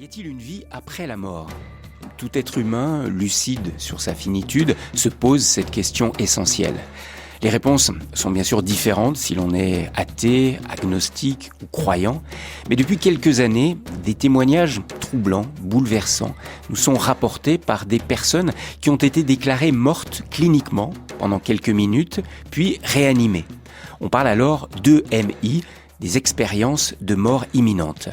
Y a-t-il une vie après la mort ? Tout être humain, lucide sur sa finitude, se pose cette question essentielle. Les réponses sont bien sûr différentes si l'on est athée, agnostique ou croyant, mais depuis quelques années, des témoignages troublants, bouleversants, nous sont rapportés par des personnes qui ont été déclarées mortes cliniquement pendant quelques minutes, puis réanimées. On parle alors d'EMI, des expériences de mort imminente.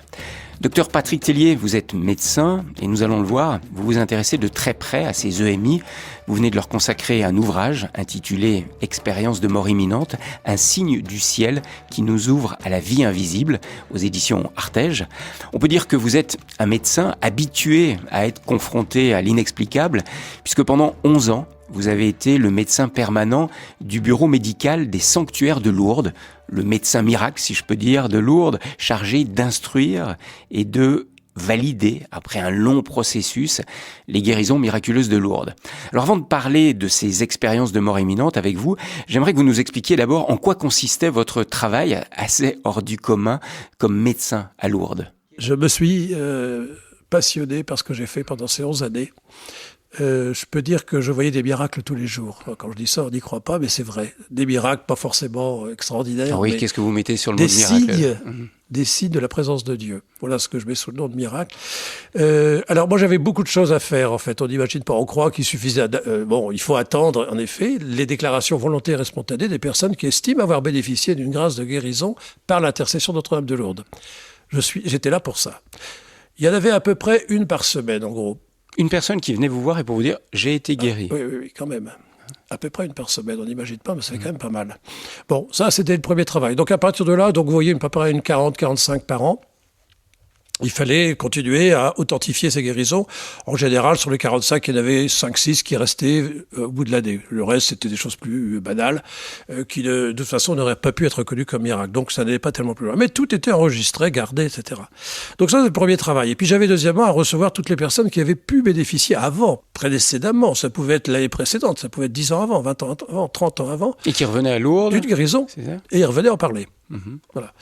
Docteur Patrick Tellier, vous êtes médecin et nous allons le voir, vous vous intéressez de très près à ces EMI. Vous venez de leur consacrer un ouvrage intitulé « Expérience de mort imminente, un signe du ciel qui nous ouvre à la vie invisible » aux éditions Artege. On peut dire que vous êtes un médecin habitué à être confronté à l'inexplicable, puisque pendant 11 ans, vous avez été le médecin permanent du bureau médical des sanctuaires de Lourdes, le médecin miracle, si je peux dire, de Lourdes, chargé d'instruire et de valider, après un long processus, les guérisons miraculeuses de Lourdes. Alors avant de parler de ces expériences de mort imminente avec vous, j'aimerais que vous nous expliquiez d'abord en quoi consistait votre travail assez hors du commun comme médecin à Lourdes. Je me suis passionné par ce que j'ai fait pendant ces 11 années. Je peux dire que je voyais des miracles tous les jours. Quand je dis ça, on n'y croit pas, mais c'est vrai. Des miracles, pas forcément extraordinaires. Ah oui, qu'est-ce que vous mettez sur le mot de miracle ? Des signes de la présence de Dieu. Voilà ce que je mets sous le nom de miracle. Alors moi, j'avais beaucoup de choses à faire, en fait. On n'imagine pas, on croit qu'il suffisait... il faut attendre, en effet, les déclarations volontaires et spontanées des personnes qui estiment avoir bénéficié d'une grâce de guérison par l'intercession de Notre-Dame de Lourdes. J'étais là pour ça. Il y en avait à peu près une par semaine, en gros. Une personne qui venait vous voir et pour vous dire « j'ai été guéri ». Oui, quand même. À peu près une par semaine, on n'imagine pas, mais ça fait quand même pas mal. Bon, ça, c'était le premier travail. Donc, à partir de là, vous voyez, à peu près une 40-45 par an. Il fallait continuer à authentifier ces guérisons. En général, sur les 45, il y en avait 5-6 qui restaient au bout de l'année. Le reste, c'était des choses plus banales, qui de toute façon n'auraient pas pu être reconnues comme miracles. Donc ça n'allait pas tellement plus loin. Mais tout était enregistré, gardé, etc. Donc ça, c'est le premier travail. Et puis j'avais deuxièmement à recevoir toutes les personnes qui avaient pu bénéficier avant, précédemment. Ça pouvait être l'année précédente, ça pouvait être 10 ans avant, 20 ans avant, 30 ans avant. Et qui revenaient à Lourdes. D'une guérison. Et ils revenaient en parler. Voilà.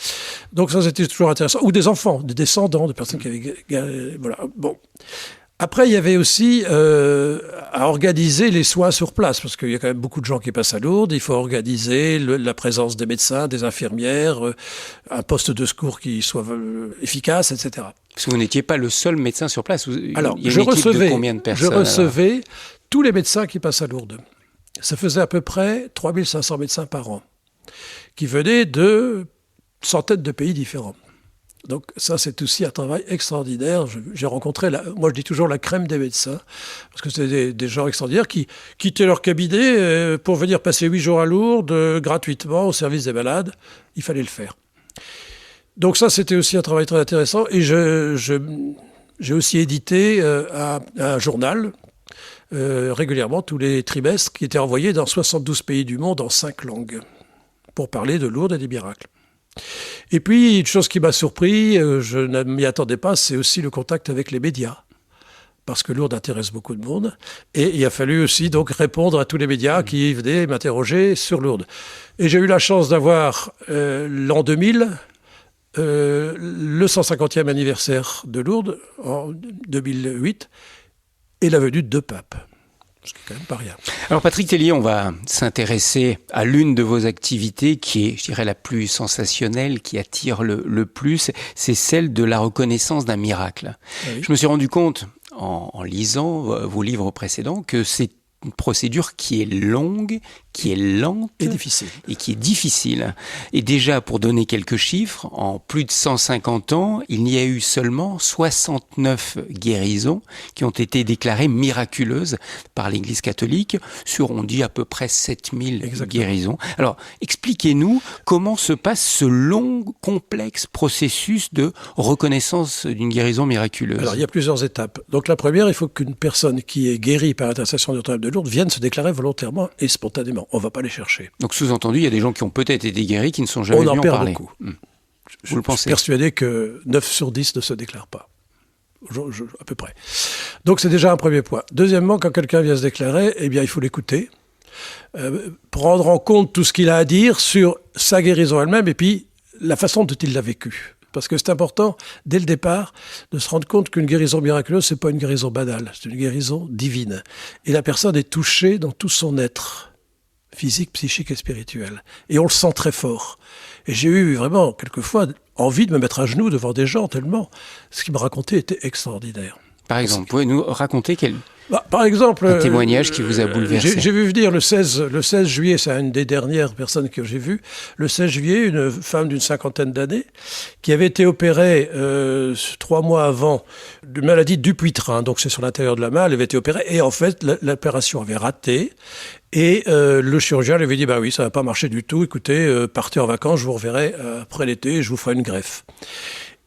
Donc ça, c'était toujours intéressant. Ou des enfants, des descendants, des personnes qui avaient... Voilà. Bon. Après, il y avait aussi à organiser les soins sur place, parce qu'il y a quand même beaucoup de gens qui passent à Lourdes. Il faut organiser la présence des médecins, des infirmières, un poste de secours qui soit efficace, etc. Parce que vous n'étiez pas le seul médecin sur place. Alors, il y a une équipe de combien de personnes ? Je recevais tous les médecins qui passent à Lourdes. Ça faisait à peu près 3500 médecins par an, qui venaient de centaines de pays différents. Donc ça, c'est aussi un travail extraordinaire. J'ai rencontré, moi je dis toujours la crème des médecins, parce que c'est des gens extraordinaires qui quittaient leur cabinet pour venir passer 8 jours à Lourdes gratuitement au service des malades. Il fallait le faire. Donc ça, c'était aussi un travail très intéressant. Et j'ai aussi édité un journal régulièrement, tous les trimestres, qui était envoyé dans 72 pays du monde en 5 langues, pour parler de Lourdes et des miracles. Et puis, une chose qui m'a surpris, je ne m'y attendais pas, c'est aussi le contact avec les médias. Parce que Lourdes intéresse beaucoup de monde. Et il a fallu aussi donc répondre à tous les médias qui venaient m'interroger sur Lourdes. Et j'ai eu la chance d'avoir, l'an 2000, le 150e anniversaire de Lourdes, en 2008, et la venue de 2 papes. Ce qui est quand même pas rien. Alors Patrick Tellier, on va s'intéresser à l'une de vos activités qui est, je dirais, la plus sensationnelle, qui attire le plus, c'est celle de la reconnaissance d'un miracle. Oui. Je me suis rendu compte, en lisant vos livres précédents, que c'est une procédure qui est longue, qui est lente et difficile. Et qui est difficile. Et déjà, pour donner quelques chiffres, en plus de 150 ans, il n'y a eu seulement 69 guérisons qui ont été déclarées miraculeuses par l'Église catholique sur, on dit, à peu près 7000 guérisons. Alors, expliquez-nous comment se passe ce long, complexe processus de reconnaissance d'une guérison miraculeuse. Alors, il y a plusieurs étapes. Donc, la première, il faut qu'une personne qui est guérie par l'intercession de Notre-Dame de Lourdes vienne se déclarer volontairement et spontanément. On ne va pas les chercher. Donc, sous-entendu, il y a des gens qui ont peut-être été guéris qui ne sont jamais venus en parler. Beaucoup. Vous le pensez ? Je suis persuadé que 9 sur 10 ne se déclarent pas. À peu près. Donc, c'est déjà un premier point. Deuxièmement, quand quelqu'un vient se déclarer, eh bien, il faut l'écouter, prendre en compte tout ce qu'il a à dire sur sa guérison elle-même et puis la façon dont il l'a vécue. Parce que c'est important, dès le départ, de se rendre compte qu'une guérison miraculeuse, c'est pas une guérison banale, c'est une guérison divine. Et la personne est touchée dans tout son être, physique, psychique et spirituel. Et on le sent très fort. Et j'ai eu vraiment, quelquefois, envie de me mettre à genoux devant des gens, tellement ce qu'ils me racontaient était extraordinaire. Par exemple, pouvez-nous raconter par exemple, un témoignage qui vous a bouleversé? J'ai vu venir le 16 juillet, c'est une des dernières personnes que j'ai vues, le 16 juillet, une femme d'une 50aine d'années qui avait été opérée 3 mois avant d'une maladie de Dupuytren, donc c'est sur l'intérieur de la main, elle avait été opérée et en fait l'opération avait raté et le chirurgien lui avait dit « bah oui, ça va pas marcher du tout, écoutez, partez en vacances, je vous reverrai après l'été, je vous ferai une greffe ».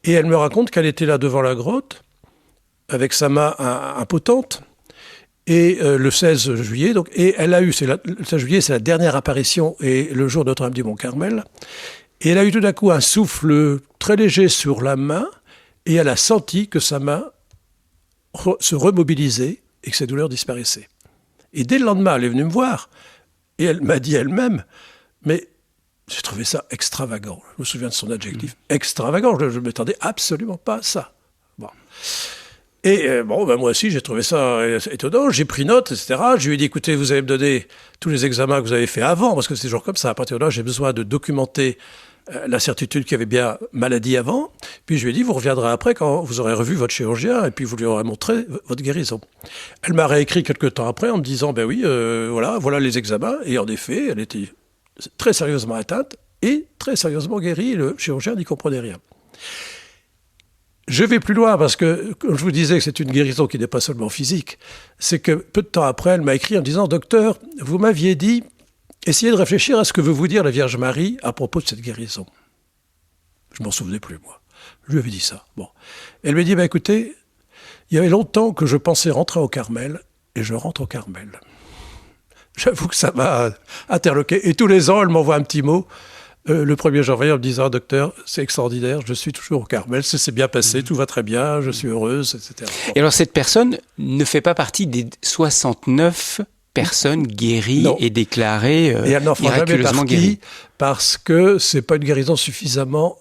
Et elle me raconte qu'elle était là devant la grotte avec sa main impotente. Et le 16 juillet, donc, et elle a eu, le 16 juillet, c'est la dernière apparition et le jour de Notre-Dame du Mont-Carmel. Et elle a eu tout d'un coup un souffle très léger sur la main et elle a senti que sa main se remobilisait et que ses douleurs disparaissaient. Et dès le lendemain, elle est venue me voir et elle m'a dit elle-même, mais j'ai trouvé ça extravagant. Je me souviens de son adjectif, extravagant. Je ne m'attendais absolument pas à ça. Bon. Et moi aussi, j'ai trouvé ça étonnant. J'ai pris note, etc. Je lui ai dit, écoutez, vous allez me donner tous les examens que vous avez faits avant, parce que c'est toujours comme ça. À partir de là, j'ai besoin de documenter la certitude qu'il y avait bien maladie avant. Puis je lui ai dit, vous reviendrez après quand vous aurez revu votre chirurgien et puis vous lui aurez montré votre guérison. Elle m'a réécrit quelques temps après en me disant, ben oui, voilà les examens. Et en effet, elle était très sérieusement atteinte et très sérieusement guérie. Le chirurgien n'y comprenait rien. Je vais plus loin parce que, comme je vous disais que c'est une guérison qui n'est pas seulement physique, c'est que peu de temps après, elle m'a écrit en disant « Docteur, vous m'aviez dit, essayez de réfléchir à ce que veut vous dire la Vierge Marie à propos de cette guérison. » Je m'en souvenais plus, moi. Je lui avais dit ça. Bon. Elle m'a dit « Écoutez, il y avait longtemps que je pensais rentrer au Carmel et je rentre au Carmel. » J'avoue que ça m'a interloqué. Et tous les ans, elle m'envoie un petit mot. Le 1er janvier en me disant « Docteur, c'est extraordinaire, je suis toujours au Carmel, ça s'est bien passé, tout va très bien, je suis heureuse, etc. » Bon. Et alors cette personne ne fait pas partie des 69 personnes guéries et déclarées et elle n'en fera jamais partie guéries. Parce que c'est pas une guérison suffisamment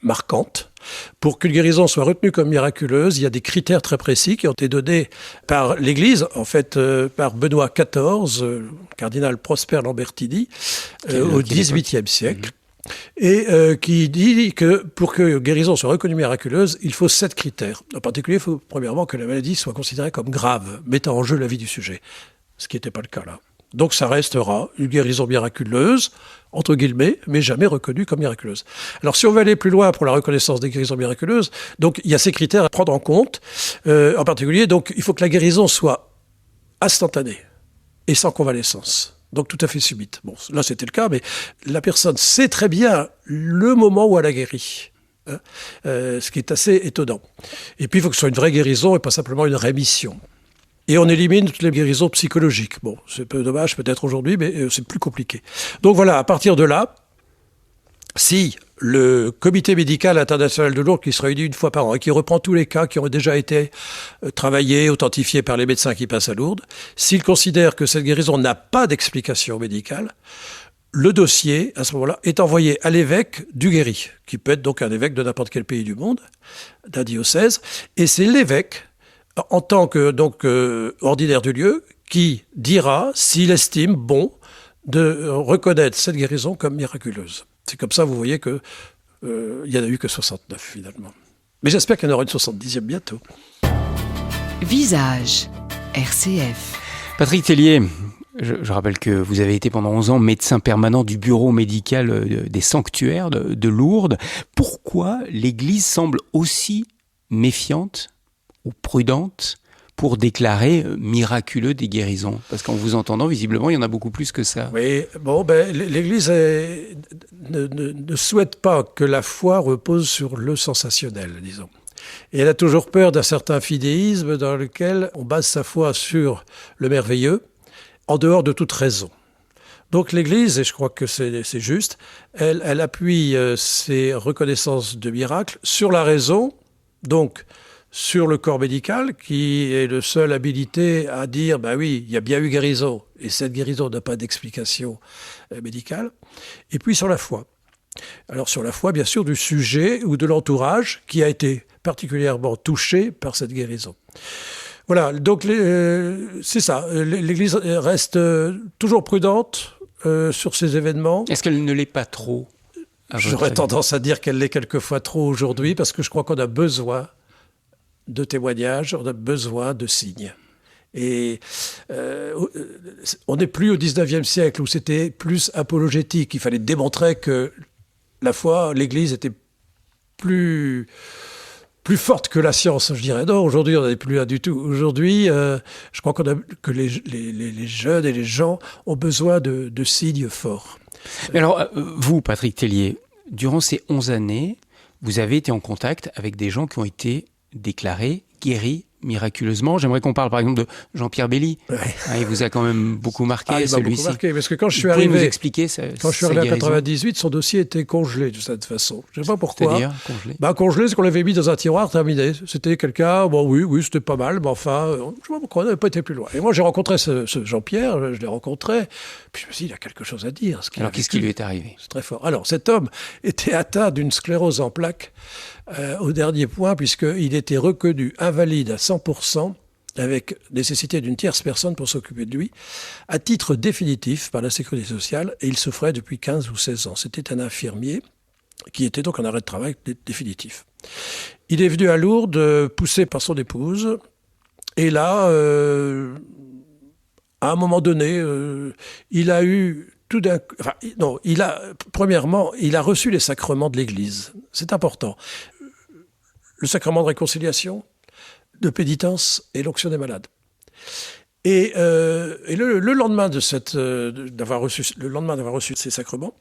marquante. Pour qu'une guérison soit retenue comme miraculeuse, il y a des critères très précis qui ont été donnés par l'Église, en fait par Benoît XIV, cardinal Prosper Lambertini, au XVIIIe siècle, et qui dit que pour que une guérison soit reconnue miraculeuse, il faut 7 critères. En particulier, il faut premièrement que la maladie soit considérée comme grave, mettant en jeu la vie du sujet, ce qui n'était pas le cas là. Donc ça restera une guérison miraculeuse, entre guillemets, mais jamais reconnue comme miraculeuse. Alors si on veut aller plus loin pour la reconnaissance des guérisons miraculeuses, donc il y a ces critères à prendre en compte. En particulier, donc il faut que la guérison soit instantanée et sans convalescence. Donc tout à fait subite. Bon, là c'était le cas, mais la personne sait très bien le moment où elle a guéri. Ce qui est assez étonnant. Et puis il faut que ce soit une vraie guérison et pas simplement une rémission. Et on élimine toutes les guérisons psychologiques. Bon, c'est un peu dommage peut-être aujourd'hui, mais c'est plus compliqué. Donc voilà, à partir de là, si le comité médical international de Lourdes, qui se réunit une fois par an et qui reprend tous les cas qui ont déjà été travaillés, authentifiés par les médecins qui passent à Lourdes, s'il considère que cette guérison n'a pas d'explication médicale, le dossier, à ce moment-là, est envoyé à l'évêque du guéri, qui peut être donc un évêque de n'importe quel pays du monde, d'un diocèse, et c'est l'évêque, en tant que ordinaire du lieu, qui dira s'il estime bon de reconnaître cette guérison comme miraculeuse. C'est comme ça, vous voyez que il n'y en a eu que 69 finalement. Mais j'espère qu'il y en aura une 70e bientôt. Visage, RCF. Patrick Tellier, je rappelle que vous avez été pendant 11 ans médecin permanent du bureau médical des sanctuaires de Lourdes. Pourquoi l'Église semble aussi méfiante ou prudente pour déclarer miraculeux des guérisons? Parce qu'en vous entendant, visiblement, il y en a beaucoup plus que ça. Oui, bon, l'Église ne souhaite pas que la foi repose sur le sensationnel, disons. Et elle a toujours peur d'un certain fidéisme dans lequel on base sa foi sur le merveilleux, en dehors de toute raison. Donc l'Église, et je crois que c'est juste, elle appuie ses reconnaissances de miracles sur la raison, donc sur le corps médical, qui est le seul habilité à dire, ben oui, il y a bien eu guérison, et cette guérison n'a pas d'explication médicale, et puis sur la foi. Alors sur la foi, bien sûr, du sujet ou de l'entourage qui a été particulièrement touché par cette guérison. Voilà, donc c'est ça. L'Église reste toujours prudente sur ces événements. Est-ce qu'elle ne l'est pas trop? J'aurais tendance à dire qu'elle l'est quelquefois trop aujourd'hui, parce que je crois qu'on a besoin de témoignages, on a besoin de signes. Et on n'est plus au 19e siècle où c'était plus apologétique. Il fallait démontrer que la foi, l'Église était plus forte que la science, je dirais. Non, aujourd'hui, on n'est plus là du tout. Aujourd'hui, je crois que les jeunes et les gens ont besoin de signes forts. Mais alors, vous, Patrick Tellier, durant ces 11 années, vous avez été en contact avec des gens qui ont été déclarés guéris miraculeusement. J'aimerais qu'on parle par exemple de Jean-Pierre Belly. Ouais. Il vous a quand même beaucoup marqué, il m'a celui-ci. beaucoup marqué, parce que quand je suis Vous pouvez arrivé, nous expliquer quand je suis arrivé en 98, son dossier était congelé de cette façon. Je ne sais pas pourquoi. C'est-à-dire congelé? Congelé, c'est qu'on l'avait mis dans un tiroir, terminé. C'était quelqu'un, oui, c'était pas mal, mais enfin, je ne sais pas pourquoi, on n'avait pas été plus loin. Et moi, j'ai rencontré ce Jean-Pierre, je l'ai rencontré, puis je me suis dit, il a quelque chose à dire. Alors, qu'est-ce qui lui est arrivé? C'est très fort. Alors, cet homme était atteint d'une sclérose en plaques au dernier point, puisqu'il était reconnu invalide à 100%, avec nécessité d'une tierce personne pour s'occuper de lui, à titre définitif par la Sécurité sociale, et il souffrait depuis 15 ou 16 ans. C'était un infirmier qui était donc en arrêt de travail définitif. Il est venu à Lourdes, poussé par son épouse, et là, à un moment donné, il a eu tout d'un coup... Enfin, non, premièrement, il a reçu les sacrements de l'Église. C'est important. Le sacrement de réconciliation, de pénitence et l'onction des malades. Et le lendemain d'avoir reçu ces sacrements,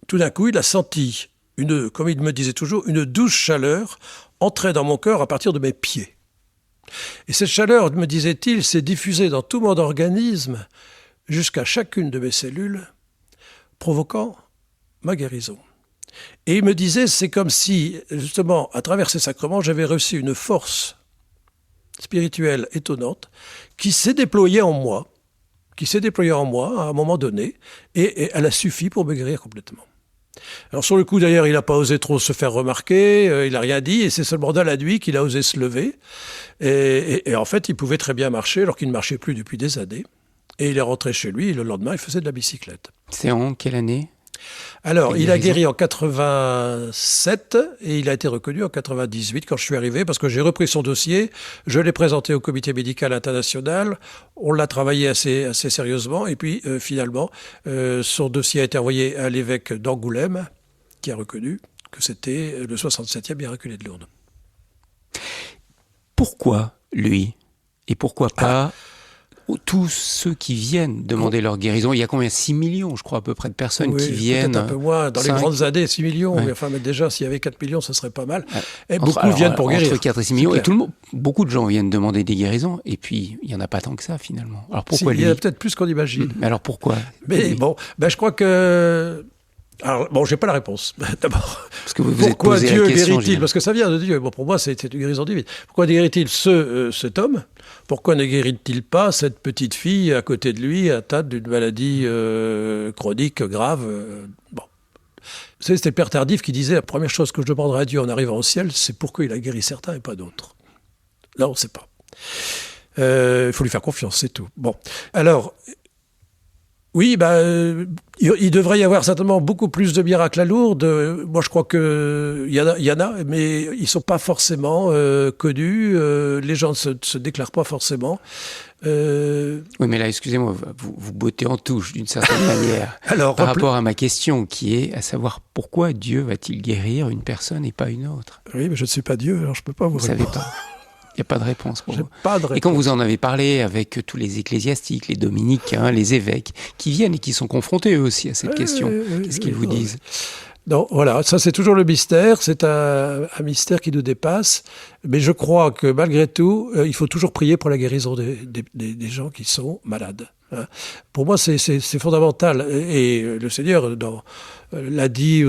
tout d'un coup, il a senti, comme il me disait toujours, une douce chaleur entrer dans mon cœur à partir de mes pieds. Et cette chaleur, me disait-il, s'est diffusée dans tout mon organisme jusqu'à chacune de mes cellules, provoquant ma guérison. Et il me disait, c'est comme si, justement, à travers ces sacrements, j'avais reçu une force spirituelle étonnante qui s'est déployée en moi à un moment donné, et elle a suffi pour me guérir complètement. Alors sur le coup d'ailleurs, il n'a pas osé trop se faire remarquer, il n'a rien dit, et c'est seulement dans la nuit qu'il a osé se lever, et en fait il pouvait très bien marcher alors qu'il ne marchait plus depuis des années, et il est rentré chez lui, et le lendemain il faisait de la bicyclette. C'est en quelle année ? Alors, il a guéri en 87 et il a été reconnu en 98 quand je suis arrivé, parce que j'ai repris son dossier, je l'ai présenté au comité médical international, on l'a travaillé assez sérieusement, et puis finalement, son dossier a été envoyé à l'évêque d'Angoulême, qui a reconnu que c'était le 67e miraculé de Lourdes. Pourquoi lui ? Et pourquoi pas tous ceux qui viennent demander leur guérison? Il y a combien? 6 millions, je crois, à peu près de personnes qui viennent. Peut-être un peu moins. Dans 5. Les grandes années, 6 millions. Ouais. Mais enfin, mais déjà, s'il y avait 4 millions, ce serait pas mal. Et beaucoup viennent pour guérir. Entre 4 et 6 millions. Et beaucoup de gens viennent demander des guérisons. Et puis, il n'y en a pas tant que ça, finalement. Alors pourquoi lui ? Il y en a peut-être plus qu'on imagine. Mais alors pourquoi ? Mais bon, je crois que... Alors, bon, j'ai pas la réponse, d'abord. Parce que vous pourquoi êtes Dieu guérit-il ? Parce que ça vient de Dieu. Bon, pour moi, c'est une guérison divine. Pourquoi guérit-il cet homme ? Pourquoi ne guérit-il pas cette petite fille à côté de lui, atteinte d'une maladie chronique grave Bon. C'était le Père Tardif qui disait, la première chose que je demanderai à Dieu en arrivant au ciel, c'est pourquoi il a guéri certains et pas d'autres. Là, on ne sait pas. Il faut lui faire confiance, c'est tout. Bon. Alors... Oui, il devrait y avoir certainement beaucoup plus de miracles à Lourdes. Moi, je crois qu'il y en a, mais ils ne sont pas forcément connus. Les gens ne se déclarent pas forcément. Oui, mais là, excusez-moi, vous bottez en touche d'une certaine manière. Alors, par rapport à ma question, qui est à savoir pourquoi Dieu va-t-il guérir une personne et pas une autre ? Oui, mais je ne suis pas Dieu, alors je ne peux pas vous répondre. Vous ne savez pas. Il n'y a pas de réponse pour vous. Pas de réponse. Et quand vous en avez parlé avec tous les ecclésiastiques, les dominicains, les évêques, qui viennent et qui sont confrontés eux aussi à cette question, qu'est-ce qu'ils vous disent ? Non, voilà, ça c'est toujours le mystère, c'est un mystère qui nous dépasse, mais je crois que malgré tout, il faut toujours prier pour la guérison des gens qui sont malades. Pour moi, c'est fondamental, et le Seigneur, dans l'a dit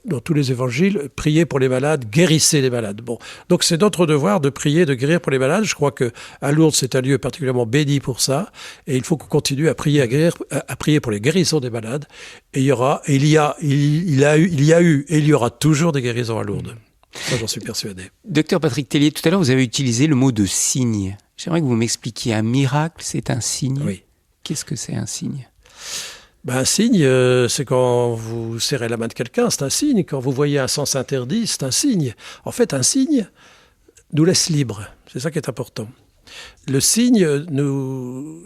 dans tous les évangiles, priez pour les malades, guérissez les malades. Bon, donc c'est notre devoir de prier, de guérir pour les malades. Je crois que à Lourdes, c'est un lieu particulièrement béni pour ça, et il faut qu'on continue à prier, à prier pour les guérisons des malades. Et il y a eu et il y aura toujours des guérisons à Lourdes. Ça, j'en suis persuadé. Docteur Patrick Tellier, tout à l'heure, vous avez utilisé le mot de signe. J'aimerais que vous m'expliquiez, un miracle, c'est un signe. Oui. Qu'est-ce que c'est un signe ? Un signe, c'est quand vous serrez la main de quelqu'un, c'est un signe. Quand vous voyez un sens interdit, c'est un signe. En fait, un signe nous laisse libres. C'est ça qui est important. Le signe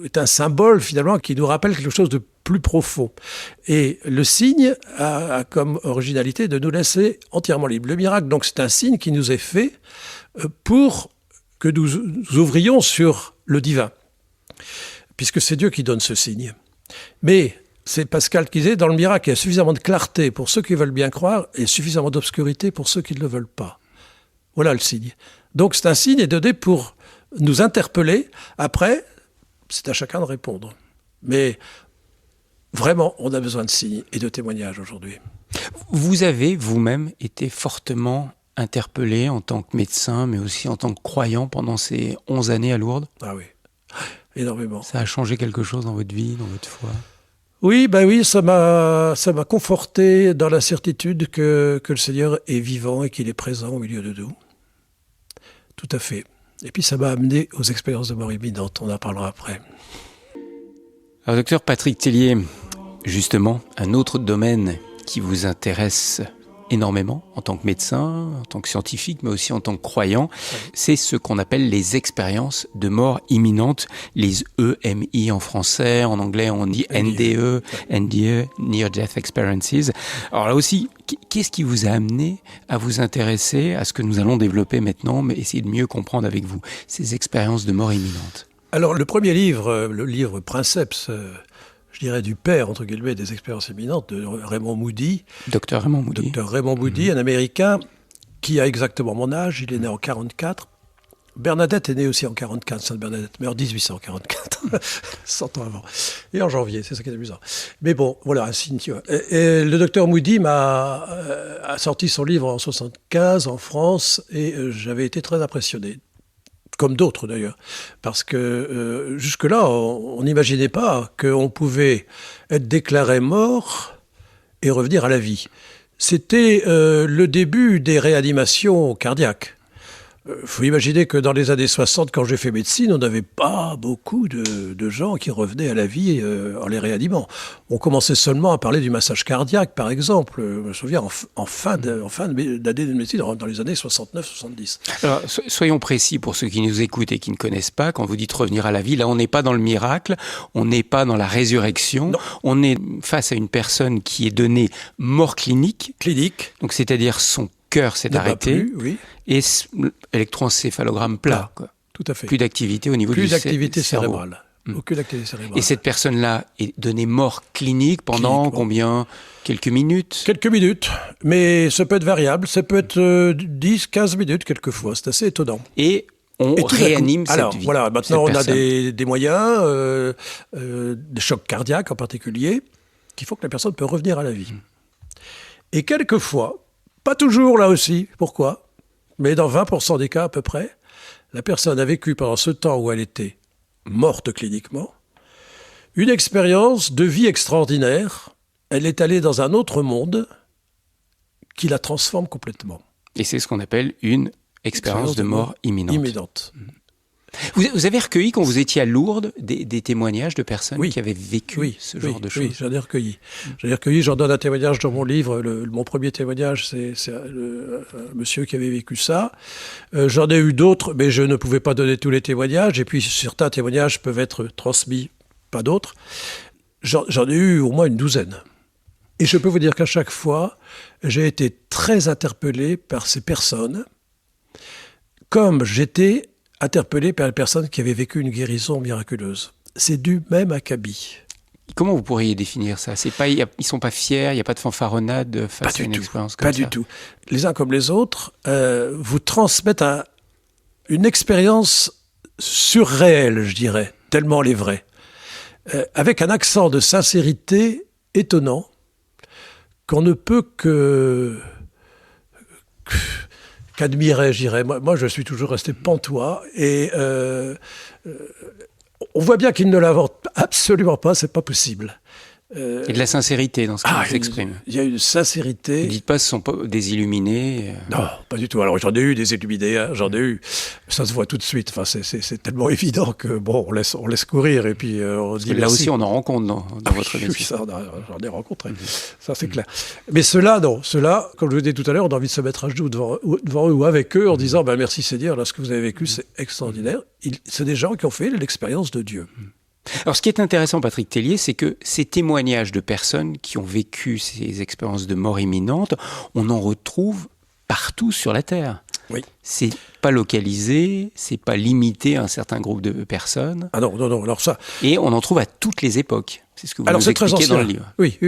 est un symbole, finalement, qui nous rappelle quelque chose de plus profond. Et le signe a comme originalité de nous laisser entièrement libres. Le miracle, donc, c'est un signe qui nous est fait pour que nous ouvrions sur le divin, puisque c'est Dieu qui donne ce signe. Mais c'est Pascal qui disait, dans le miracle, il y a suffisamment de clarté pour ceux qui veulent bien croire et suffisamment d'obscurité pour ceux qui ne le veulent pas. Voilà le signe. Donc c'est un signe donné pour nous interpeller. Après, c'est à chacun de répondre. Mais vraiment, on a besoin de signes et de témoignages aujourd'hui. Vous avez vous-même été fortement interpellé en tant que médecin, mais aussi en tant que croyant pendant ces 11 années à Lourdes ? Ah oui, énormément. Ça a changé quelque chose dans votre vie, dans votre foi ? Oui, ça m'a conforté dans la certitude que le Seigneur est vivant et qu'il est présent au milieu de nous. Tout à fait. Et puis ça m'a amené aux expériences de mort imminente, on en parlera après. Alors docteur Patrick Tellier, justement, un autre domaine qui vous intéresse énormément en tant que médecin, en tant que scientifique, mais aussi en tant que croyant, c'est ce qu'on appelle les expériences de mort imminente, les EMI en français, en anglais on dit NDE, Near Death Experiences. Alors là aussi, qu'est-ce qui vous a amené à vous intéresser à ce que nous allons développer maintenant, mais essayer de mieux comprendre avec vous, ces expériences de mort imminente ? Alors le premier livre, le livre Princeps, je dirais du père, entre guillemets, des expériences imminentes, de Raymond Moody. Docteur Raymond Moody. Docteur Raymond Moody, un Américain qui a exactement mon âge, il est né en 1944. Bernadette est née aussi en 1944, Sainte Bernadette, mais en 1844, 100 ans avant. Et en janvier, c'est ça qui est amusant. Mais bon, voilà, un signe, tu vois. Et le docteur Moody a sorti son livre en 1975 en France, et j'avais été très impressionné. Comme d'autres d'ailleurs, parce que jusque-là, on n'imaginait pas qu'on pouvait être déclaré mort et revenir à la vie. C'était le début des réanimations cardiaques. Faut imaginer que dans les années 60, quand j'ai fait médecine, on n'avait pas beaucoup de gens qui revenaient à la vie en les réanimant. On commençait seulement à parler du massage cardiaque, par exemple. Je me souviens, en fin d'année de médecine, dans les années 69-70. Alors, soyons précis pour ceux qui nous écoutent et qui ne connaissent pas. Quand vous dites revenir à la vie, là, on n'est pas dans le miracle, on n'est pas dans la résurrection. Non. On est face à une personne qui est donnée mort clinique. Clinique. Donc, c'est-à-dire son cœur s'est arrêté, plus, oui. Et électroencéphalogramme plat. Quoi. Tout à fait. Plus d'activité au niveau du cerveau. Plus d'activité cérébrale. Aucune activité cérébrale. Et cette personne-là est donnée mort clinique pendant combien ? Quelques minutes ? Quelques minutes, mais ça peut être variable. Ça peut être 10, 15 minutes quelquefois. C'est assez étonnant. Et on réanime cette vie. Alors voilà, maintenant on a des moyens, des chocs cardiaques en particulier, qui font que la personne peut revenir à la vie. Et quelquefois, pas toujours là aussi, pourquoi ? Mais dans 20% des cas à peu près, la personne a vécu pendant ce temps où elle était morte cliniquement une expérience de vie extraordinaire. Elle est allée dans un autre monde qui la transforme complètement. Et c'est ce qu'on appelle une expérience de mort imminente. Vous avez recueilli, quand vous étiez à Lourdes, des témoignages de personnes qui avaient vécu ce genre de choses ? Oui, j'en ai recueilli. J'en donne un témoignage dans mon livre. Mon premier témoignage, c'est un monsieur qui avait vécu ça. J'en ai eu d'autres, mais je ne pouvais pas donner tous les témoignages. Et puis, certains témoignages peuvent être transmis, pas d'autres. J'en ai eu au moins une douzaine. Et je peux vous dire qu'à chaque fois, j'ai été très interpellé par ces personnes, comme j'étais interpellé par les personnes qui avaient vécu une guérison miraculeuse. C'est du même acabit. Comment vous pourriez définir ça ? Ils ne sont pas fiers, il n'y a pas de fanfaronnade face à une expérience comme ça ? Pas du tout. Les uns comme les autres vous transmettent une expérience surréelle, je dirais, tellement elle est vraie. Avec un accent de sincérité étonnant, qu'on ne peut qu'admirer, je dirais. Moi, je suis toujours resté pantois et on voit bien qu'il ne l'invente absolument pas, c'est pas possible. Il y a de la sincérité dans ce qu'il s'exprime. Il y a une sincérité. Ne dites pas que ce ne sont pas des illuminés. Non, pas du tout. Alors j'en ai eu des illuminés, hein, j'en ai eu. Ça se voit tout de suite. Enfin, c'est tellement évident que bon, on laisse courir et puis on dit là merci. aussi, on en rencontre dans votre métier. Oui, ça, j'en ai rencontré. Ça, c'est clair. Mais ceux-là, non. Ceux-là, comme je vous disais tout à l'heure, on a envie de se mettre à genoux devant eux ou avec eux en disant merci Seigneur, là, ce que vous avez vécu, c'est extraordinaire. C'est des gens qui ont fait l'expérience de Dieu. Alors, ce qui est intéressant, Patrick Tellier, c'est que ces témoignages de personnes qui ont vécu ces expériences de mort imminente, on en retrouve partout sur la Terre. Oui. C'est pas localisé, c'est pas limité à un certain groupe de personnes. Ah non, alors ça... Et on en trouve à toutes les époques. C'est ce que vous nous expliquez dans le livre. Oui,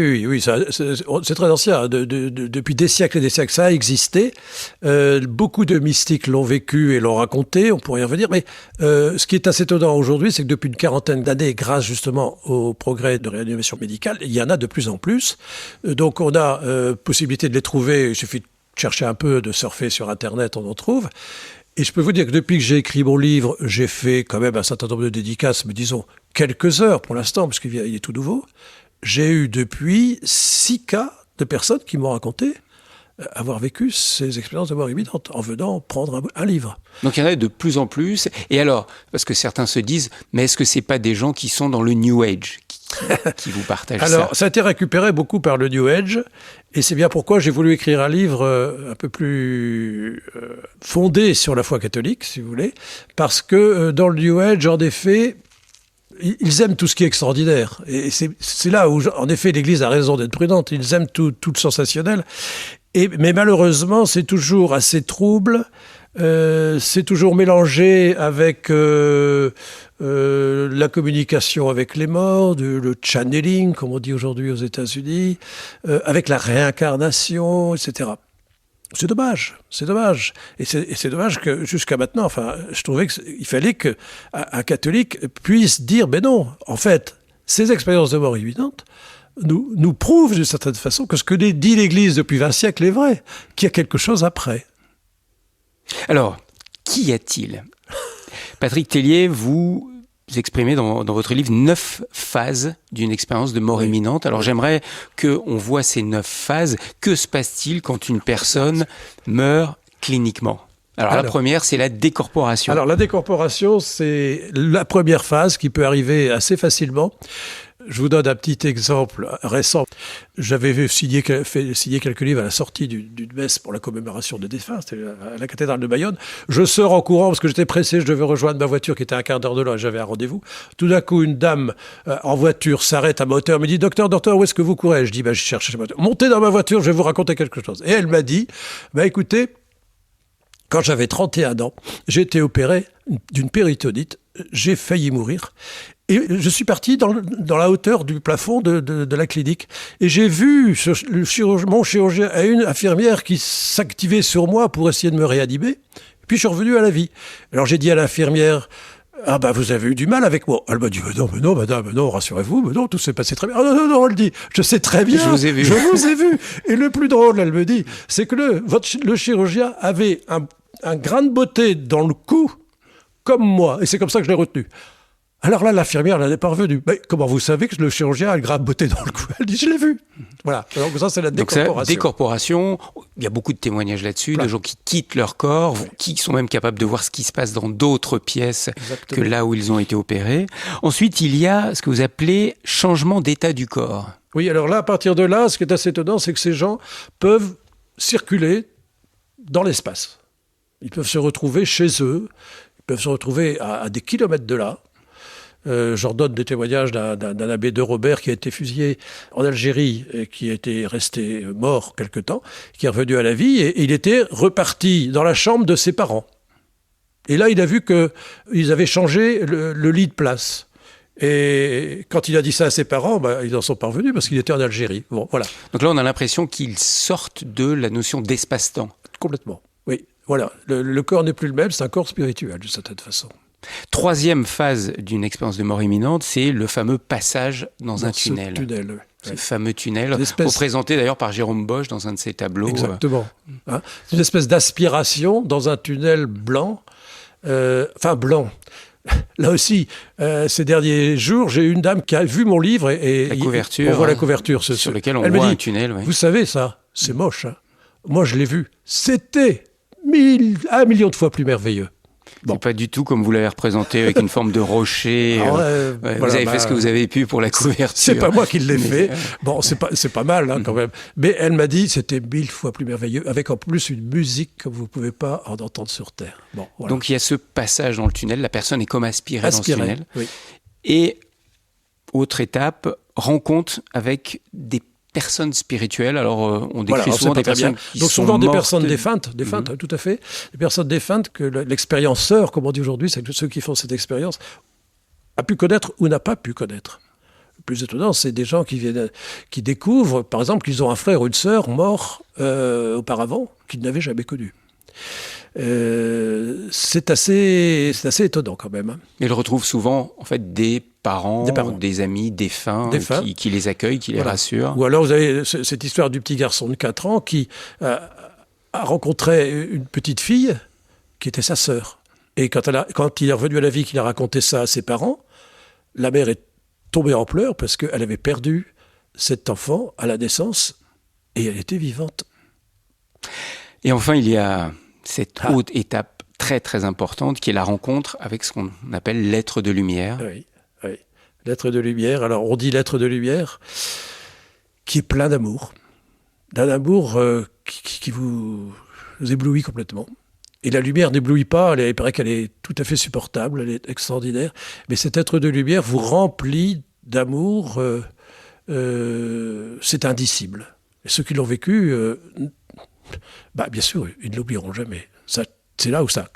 c'est très ancien. Depuis des siècles et des siècles, ça a existé. Beaucoup de mystiques l'ont vécu et l'ont raconté, on pourrait y revenir. Mais ce qui est assez étonnant aujourd'hui, c'est que depuis une quarantaine d'années, grâce justement au progrès de réanimation médicale, il y en a de plus en plus. Donc on a possibilité de les trouver, il suffit de chercher un peu, de surfer sur Internet, on en trouve. Et je peux vous dire que depuis que j'ai écrit mon livre, j'ai fait quand même un certain nombre de dédicaces, mais disons quelques heures pour l'instant, parce qu'il est tout nouveau. J'ai eu depuis 6 cas de personnes qui m'ont raconté avoir vécu ces expériences de mort imminente en venant prendre un livre. Donc il y en a de plus en plus. Et alors, parce que certains se disent, mais est-ce que c'est pas des gens qui sont dans le New Age qui vous partagent ça? Alors, ça a été récupéré beaucoup par le New Age, et c'est bien pourquoi j'ai voulu écrire un livre un peu plus fondé sur la foi catholique, si vous voulez, parce que dans le New Age, en effet, ils aiment tout ce qui est extraordinaire. Et c'est là où, en effet, l'Église a raison d'être prudente. Ils aiment tout le sensationnel. Mais malheureusement, c'est toujours assez trouble. C'est toujours mélangé avec la communication avec les morts, le channeling, comme on dit aujourd'hui aux États-Unis, avec la réincarnation, etc. C'est dommage. Et c'est dommage que jusqu'à maintenant, enfin, je trouvais qu'il fallait qu'un catholique puisse dire, ben non, en fait, ces expériences de mort imminente nous prouvent d'une certaine façon que ce que dit l'Église depuis 20 siècles est vrai, qu'il y a quelque chose après. Alors, qu'y a-t-il ? Patrick Tellier, vous exprimez dans votre livre 9 phases d'une expérience de mort imminente. Alors j'aimerais qu'on voit ces 9 phases. Que se passe-t-il quand une personne meurt cliniquement ? Alors la première, c'est la décorporation. Alors la décorporation, c'est la première phase qui peut arriver assez facilement. Je vous donne un petit exemple récent. J'avais signé quelques livres à la sortie d'une messe pour la commémoration des défunts, c'était à la cathédrale de Bayonne. Je sors en courant parce que j'étais pressé, je devais rejoindre ma voiture qui était à un quart d'heure de là, j'avais un rendez-vous. Tout d'un coup, une dame en voiture s'arrête à ma hauteur, me dit « Docteur, où est-ce que vous courez ?» Je dis « Je cherche ma voiture. »« Montez dans ma voiture, je vais vous raconter quelque chose. » Et elle m'a dit « Écoutez, quand j'avais 31 ans, j'ai été opéré d'une péritonite, j'ai failli mourir. » Et je suis parti dans la hauteur du plafond de la clinique. Et j'ai vu mon chirurgien et une infirmière qui s'activait sur moi pour essayer de me réanimer. Et puis je suis revenu à la vie. Alors j'ai dit à l'infirmière, « vous avez eu du mal avec moi. » Elle m'a dit, « Mais non, madame, non, rassurez-vous, mais non, tout s'est passé très bien. » « Ah non, elle dit, « Je sais très bien. Je vous ai vu. Je vous ai vu. » Et le plus drôle, elle me dit, c'est que le chirurgien avait un grain de beauté dans le cou, comme moi. Et c'est comme ça que je l'ai retenu. Alors là, l'infirmière, elle n'est pas revenue. Mais comment vous savez que le chirurgien a le grain de beauté dans le cou ? Elle dit, je l'ai vu. Voilà. Donc ça, c'est la décorporation. Donc, décorporation, il y a beaucoup de témoignages là-dessus, de gens qui quittent leur corps, qui sont même capables de voir ce qui se passe dans d'autres pièces que là où ils ont été opérés. Ensuite, il y a ce que vous appelez changement d'état du corps. Oui, alors là, à partir de là, ce qui est assez étonnant, c'est que ces gens peuvent circuler dans l'espace. Ils peuvent se retrouver chez eux, ils peuvent se retrouver à des kilomètres de là. J'en donne des témoignages d'un abbé de Robert qui a été fusillé en Algérie et qui a été resté mort quelque temps, qui est revenu à la vie et il était reparti dans la chambre de ses parents. Et là, il a vu qu'ils avaient changé le lit de place. Et quand il a dit ça à ses parents, ils en sont pas revenus parce qu'il était en Algérie. Bon, voilà. Donc là, on a l'impression qu'ils sortent de la notion d'espace-temps. Complètement, oui. Voilà. Le corps n'est plus le même, c'est un corps spirituel d'une certaine façon. Troisième phase d'une expérience de mort imminente, c'est le fameux passage dans un tunnel. Ce fameux tunnel, représenté d'ailleurs par Jérôme Bosch dans un de ses tableaux. Exactement. C'est une espèce d'aspiration dans un tunnel blanc. Blanc. Là aussi, ces derniers jours, j'ai une dame qui a vu mon livre et la couverture, on voit la couverture sur laquelle on voit un tunnel. Vous savez ça, c'est moche. Hein. Moi, je l'ai vu. C'était 1 million de fois plus merveilleux. Bon. C'est pas du tout comme vous l'avez représenté avec une forme de rocher. Vous avez fait ce que vous avez pu pour la couverture. C'est pas moi qui l'ai fait. Bon, c'est pas mal quand même. Mais elle m'a dit c'était 1000 fois plus merveilleux, avec en plus une musique que vous pouvez pas en entendre sur Terre. Bon, voilà. Donc il y a ce passage dans le tunnel, la personne est comme aspirée dans ce tunnel. Oui. Et autre étape, rencontre avec des personnes spirituelles. Alors, on décrit souvent des personnes qui sont souvent mortes. des personnes défuntes, tout à fait. Des personnes défuntes que l'expérienceur, comme on dit aujourd'hui, c'est que ceux qui font cette expérience, a pu connaître ou n'a pas pu connaître. Le plus étonnant, c'est des gens qui découvrent, par exemple, qu'ils ont un frère ou une sœur mort auparavant, qu'ils n'avaient jamais connu. C'est assez étonnant quand même. Mais ils retrouvent souvent en fait des parents. Des amis défunts. Qui les accueillent, qui les rassurent. Ou alors vous avez cette histoire du petit garçon de 4 ans qui a rencontré une petite fille qui était sa sœur. Et quand il est revenu à la vie, qu'il a raconté ça à ses parents, la mère est tombée en pleurs parce qu'elle avait perdu cet enfant à la naissance et elle était vivante. Et enfin, il y a cette haute étape très très importante qui est la rencontre avec ce qu'on appelle l'être de lumière. Oui. L'être de lumière. Alors on dit l'être de lumière qui est plein d'amour. D'un amour qui vous éblouit complètement. Et la lumière n'éblouit pas, il paraît qu'elle est tout à fait supportable, elle est extraordinaire. Mais cet être de lumière vous remplit d'amour, c'est indicible. Et ceux qui l'ont vécu, bien sûr, ils ne l'oublieront jamais. C'est là où ça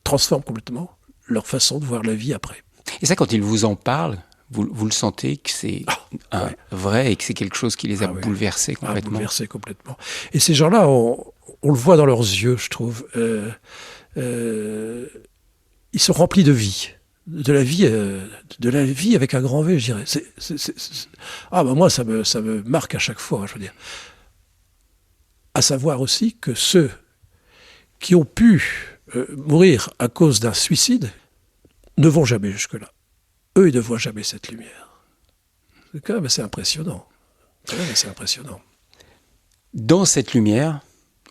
transforme complètement leur façon de voir la vie après. Et ça, quand ils vous en parlent, vous le sentez que c'est vrai et que c'est quelque chose qui les a bouleversés complètement. Bouleversés complètement. Et ces gens-là, on le voit dans leurs yeux, je trouve. Ils sont remplis de vie. De la vie avec un grand V, je dirais. Moi, ça me marque à chaque fois, je veux dire. À savoir aussi que ceux qui ont pu mourir à cause d'un suicide ne vont jamais jusque-là. Eux, ils ne voient jamais cette lumière. C'est quand même assez impressionnant. Dans cette lumière,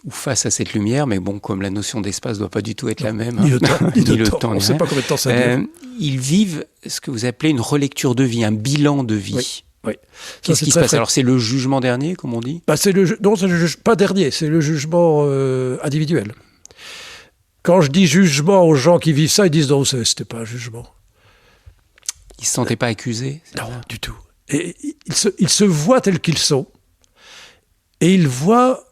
ou face à cette lumière, mais bon, comme la notion d'espace ne doit pas du tout être la même. Ni le temps, on ne sait pas combien de temps ça dure. Ils vivent ce que vous appelez une relecture de vie, un bilan de vie. Oui. Qu'est-ce qui se passe ? Alors, c'est le jugement dernier, comme on dit ? Pas dernier, c'est le jugement individuel. Quand je dis jugement aux gens qui vivent ça, ils disent non, c'était pas un jugement. Ils ne se sentaient pas accusés ? Non, du tout. Et ils se voient tels qu'ils sont, et ils voient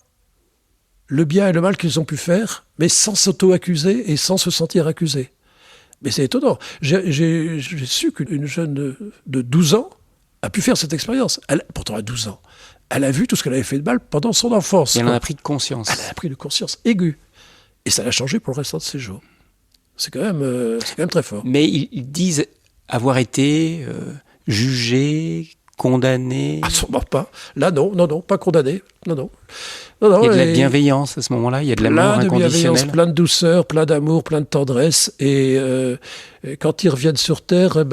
le bien et le mal qu'ils ont pu faire, mais sans s'auto-accuser et sans se sentir accusés. Mais c'est étonnant. J'ai su qu'une jeune de 12 ans a pu faire cette expérience. Pourtant, à 12 ans, elle a vu tout ce qu'elle avait fait de mal pendant son enfance. Et elle en a pris de conscience. Elle en a pris de conscience aiguë. Et ça l'a changé pour le restant de ses jours. C'est quand même très fort. Mais ils disent avoir été jugés, condamnés. Absolument pas. Là, non, pas condamné. Non. Il y a de la bienveillance à ce moment-là, il y a de l'amour inconditionnel. Plein de douceur, plein d'amour, plein de tendresse. Et quand ils reviennent sur Terre,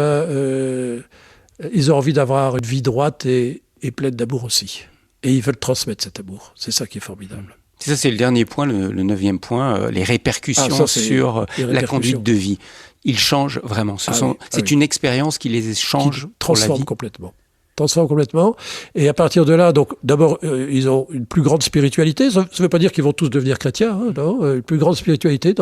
ils ont envie d'avoir une vie droite et pleine d'amour aussi. Et ils veulent transmettre cet amour. C'est ça qui est formidable. Ça, c'est le dernier point, le 9e point, les répercussions sur la conduite de vie. Ils changent vraiment. C'est une expérience qui les change pour la vie. Transforme complètement. Et à partir de là, donc d'abord, ils ont une plus grande spiritualité. Ça ne veut pas dire qu'ils vont tous devenir chrétiens, non. Une plus grande spiritualité,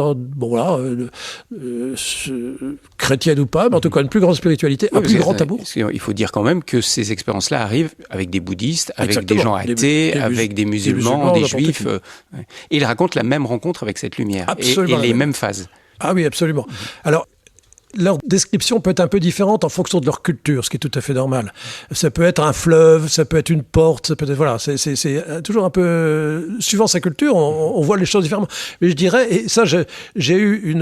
chrétienne ou pas, mais en tout cas une plus grande spiritualité, un plus grand amour. Il faut dire quand même que ces expériences-là arrivent avec des bouddhistes, avec des gens athées, avec des musulmans, des juifs. Et ils racontent la même rencontre avec cette lumière et les mêmes phases. Ah oui, absolument. Alors, leur description peut être un peu différente en fonction de leur culture, ce qui est tout à fait normal. Ça peut être un fleuve, ça peut être une porte, ça peut être... Voilà, c'est toujours un peu... Suivant sa culture, on voit les choses différemment. Mais je dirais, et ça, j'ai eu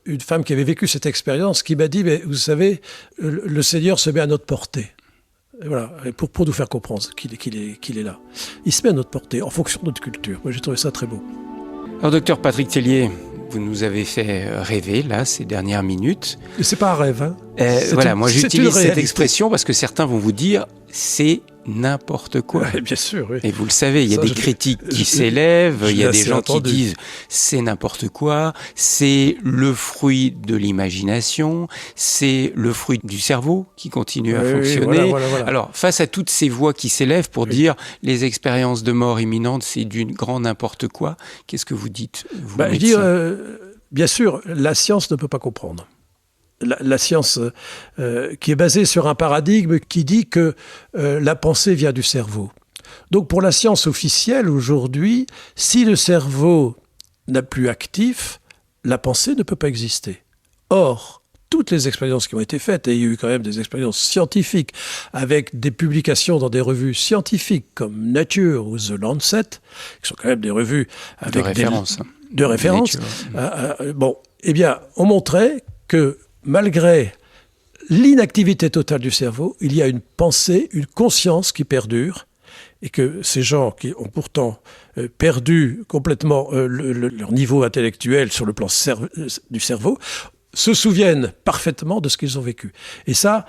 une femme qui avait vécu cette expérience qui m'a dit, mais vous savez, le Seigneur se met à notre portée. Et voilà, pour nous faire comprendre qu'il est là. Il se met à notre portée en fonction de notre culture. Moi, j'ai trouvé ça très beau. Alors, docteur Patrick Tellier, vous nous avez fait rêver, là, ces dernières minutes. Et c'est pas un rêve, hein. Moi j'utilise cette expression parce que certains vont vous dire c'est n'importe quoi. Ouais, bien sûr, oui. Et vous le savez, il y a des critiques qui s'élèvent, il y a des gens qui disent c'est n'importe quoi, c'est le fruit de l'imagination, c'est le fruit du cerveau qui continue à fonctionner. Voilà. Alors, face à toutes ces voix qui s'élèvent pour dire les expériences de mort imminente, c'est du grand n'importe quoi, qu'est-ce que vous dites, vous, je dis, bien sûr, la science ne peut pas comprendre. La science qui est basée sur un paradigme qui dit que la pensée vient du cerveau. Donc pour la science officielle aujourd'hui, si le cerveau n'est plus actif, la pensée ne peut pas exister. Or, toutes les expériences qui ont été faites, et il y a eu quand même des expériences scientifiques avec des publications dans des revues scientifiques comme Nature ou The Lancet, qui sont quand même des revues avec de référence. On montrait que malgré l'inactivité totale du cerveau, il y a une pensée, une conscience qui perdure, et que ces gens qui ont pourtant perdu complètement leur niveau intellectuel sur le plan du cerveau, se souviennent parfaitement de ce qu'ils ont vécu. Et ça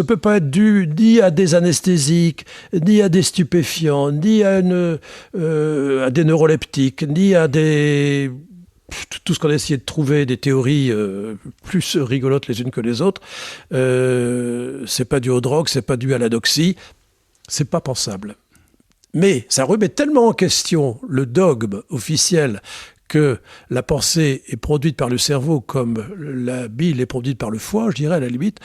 peut pas être dû ni à des anesthésiques, ni à des stupéfiants, ni à des neuroleptiques, ni à tout ce qu'on a essayé de trouver, des théories plus rigolotes les unes que les autres. C'est pas dû aux drogues, c'est pas dû à l'adoxie, c'est pas pensable. Mais ça remet tellement en question le dogme officiel que la pensée est produite par le cerveau comme la bile est produite par le foie, je dirais à la limite,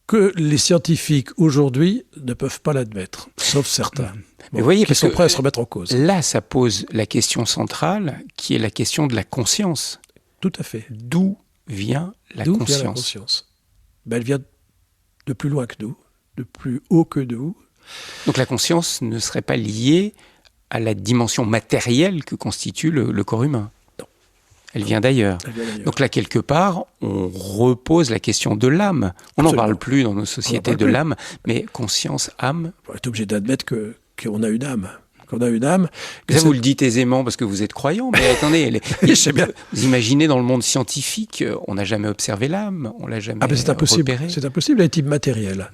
que les scientifiques aujourd'hui ne peuvent pas l'admettre, sauf certains. Mais voyez, qui sont prêts à se remettre en cause. Là, ça pose la question centrale, qui est la question de la conscience. Tout à fait. D'où vient la conscience ? Elle vient de plus loin que nous, de plus haut que nous. Donc la conscience ne serait pas liée à la dimension matérielle que constitue le corps humain. Non. Elle vient d'ailleurs. Donc là, quelque part, on repose la question de l'âme. On n'en parle plus dans nos sociétés de l'âme, mais conscience, âme. On est obligé d'admettre qu'on a une âme. Qu'on a une âme. Ça, vous le dites aisément parce que vous êtes croyant, mais attendez, je sais bien. Vous imaginez dans le monde scientifique, on n'a jamais observé l'âme, on l'a jamais c'est impossible. repérée. C'est impossible, elle est immatérielle.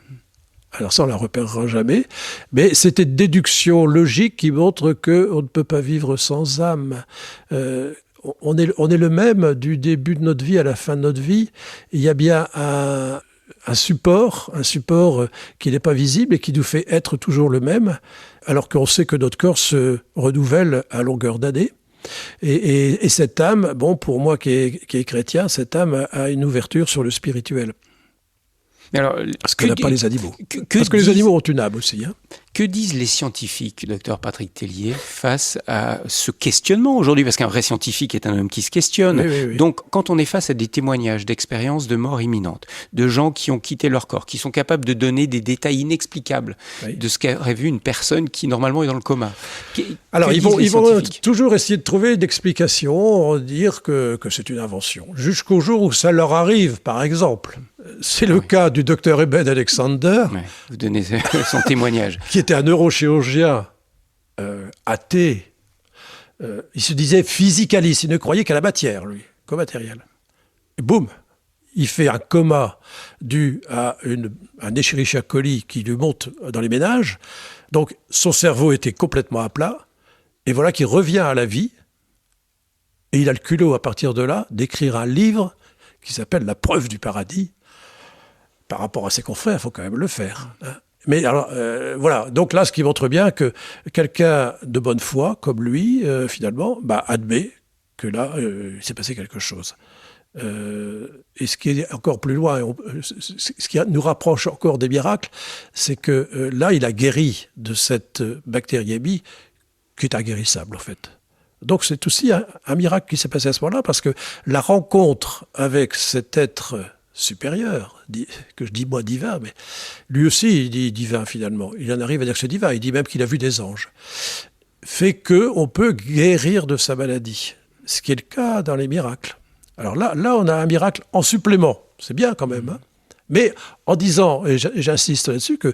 Alors ça, on ne la repérera jamais. Mais c'était une déduction logique qui montre qu'on ne peut pas vivre sans âme. On est le même du début de notre vie à la fin de notre vie. Il y a bien un support qui n'est pas visible et qui nous fait être toujours le même, alors qu'on sait que notre corps se renouvelle à longueur d'année. Et cette âme, pour moi qui est chrétien, cette âme a une ouverture sur le spirituel. Alors, parce qu'on n'a pas les animaux. Parce que les animaux ont une âme aussi. Hein. Que disent les scientifiques, docteur Patrick Tellier, face à ce questionnement aujourd'hui ? Parce qu'un vrai scientifique est un homme qui se questionne. Oui. Donc, quand on est face à des témoignages d'expériences de mort imminente, de gens qui ont quitté leur corps, qui sont capables de donner des détails inexplicables de ce qu'aurait vu une personne qui, normalement, est dans le coma. Alors, ils vont toujours essayer de trouver d'explications, dire que c'est une invention. Jusqu'au jour où ça leur arrive, par exemple. C'est le cas du docteur Eben Alexander. Ouais, vous donnez son témoignage. Qui était un neurochirurgien athée. Il se disait physicaliste. Il ne croyait qu'à la matière, lui, qu'au matériel. Et boum, il fait un coma dû à un Escherichia coli qui lui monte dans les ménages. Donc, son cerveau était complètement à plat. Et voilà qu'il revient à la vie. Et il a le culot, à partir de là, d'écrire un livre qui s'appelle « La preuve du paradis ». Par rapport à ses confrères, il faut quand même le faire. Hein. Mais alors, voilà. Donc là, ce qui montre bien que quelqu'un de bonne foi, comme lui, finalement, admet que là, il s'est passé quelque chose. Et ce qui est encore plus loin, ce qui nous rapproche encore des miracles, c'est que là, il a guéri de cette bactériémie qui est inguérissable, en fait. Donc c'est aussi un miracle qui s'est passé à ce moment-là, parce que la rencontre avec cet être supérieur, que je dis moi divin, mais lui aussi il dit divin finalement. Il en arrive à dire que c'est divin, il dit même qu'il a vu des anges. Fait qu'on peut guérir de sa maladie, ce qui est le cas dans les miracles. Alors là, on a un miracle en supplément. C'est bien quand même. Hein. Mais en disant, et j'insiste là-dessus, que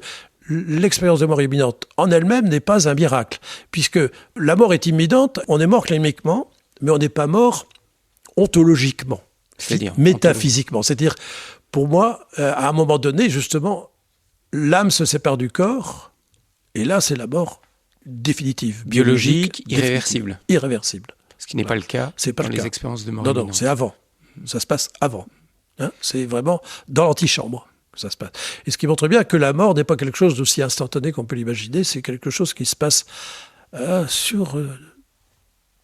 l'expérience de mort imminente en elle-même n'est pas un miracle. Puisque la mort est imminente, on est mort cliniquement, mais on n'est pas mort ontologiquement, c'est-à-dire métaphysiquement. C'est-à-dire, pour moi, à un moment donné, justement, l'âme se sépare du corps, et là, c'est la mort définitive. Biologique, irréversible. Irréversible. Ce qui n'est pas le cas dans les expériences de mort imminente. Non, c'est avant. Ça se passe avant. Hein, c'est vraiment dans l'antichambre que ça se passe. Et ce qui montre bien que la mort n'est pas quelque chose d'aussi instantané qu'on peut l'imaginer, c'est quelque chose qui se passe sur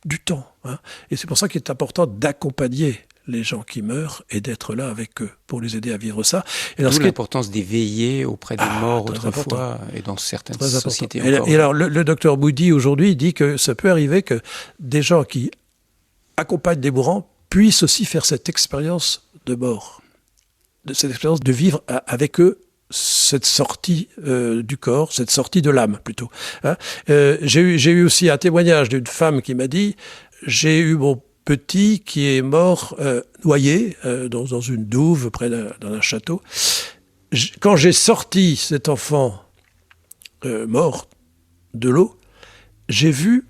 du temps. Hein. Et c'est pour ça qu'il est important d'accompagner les gens qui meurent et d'être là avec eux pour les aider à vivre ça. Et d'où l'importance d'éveiller auprès des morts autrefois et dans certaines sociétés encore. Et alors le docteur Moody aujourd'hui dit que ça peut arriver que des gens qui accompagnent des mourants puissent aussi faire cette expérience de mort, cette expérience de vivre avec eux cette sortie du corps, cette sortie de l'âme plutôt. Hein. J'ai eu aussi un témoignage d'une femme qui m'a dit « J'ai eu mon petit qui est mort noyé dans une douve près d'un château. Quand j'ai sorti cet enfant mort de l'eau, j'ai vu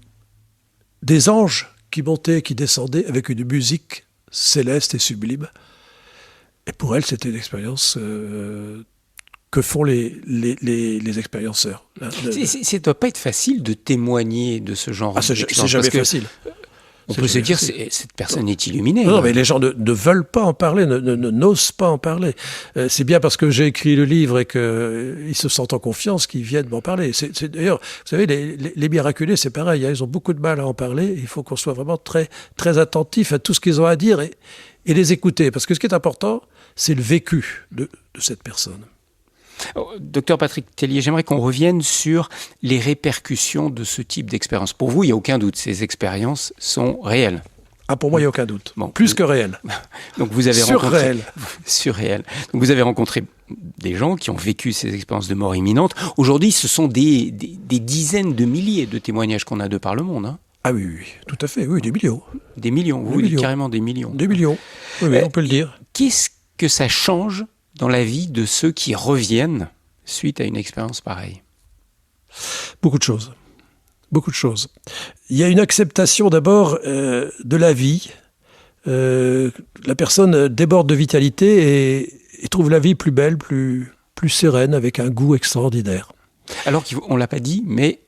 des anges qui montaient, qui descendaient avec une musique céleste et sublime. Et pour elle, c'était une expérience que font les expérienceurs. Ça ne doit pas être facile de témoigner de ce genre d'expérience. C'est jamais facile. On peut se dire, cette personne est illuminée. Non, mais les gens ne veulent pas en parler, n'osent pas en parler. C'est bien parce que j'ai écrit le livre et qu'ils se sentent en confiance qu'ils viennent m'en parler. D'ailleurs, vous savez, les miraculés, c'est pareil. Hein, ils ont beaucoup de mal à en parler. Il faut qu'on soit vraiment très, très attentif à tout ce qu'ils ont à dire et les écouter. Parce que ce qui est important, c'est le vécu de cette personne. Docteur Patrick Tellier, j'aimerais qu'on revienne sur les répercussions de ce type d'expérience. Pour vous, il n'y a aucun doute, ces expériences sont réelles. Ah, pour moi, il n'y a aucun doute. Bon, plus que réelles. Donc vous avez Surréelles. Surréelles. Donc vous avez rencontré des gens qui ont vécu ces expériences de mort imminente. Aujourd'hui, ce sont des dizaines de milliers de témoignages qu'on a de par le monde. Hein. Ah oui, tout à fait, oui, des millions. Des millions, vous dites carrément des millions. Des millions, oui, on peut le dire. Qu'est-ce que ça change dans la vie de ceux qui reviennent suite à une expérience pareille? Beaucoup de choses. Beaucoup de choses. Il y a une acceptation d'abord de la vie. La personne déborde de vitalité et trouve la vie plus belle, plus sereine, avec un goût extraordinaire. Alors qu'on ne l'a pas dit, mais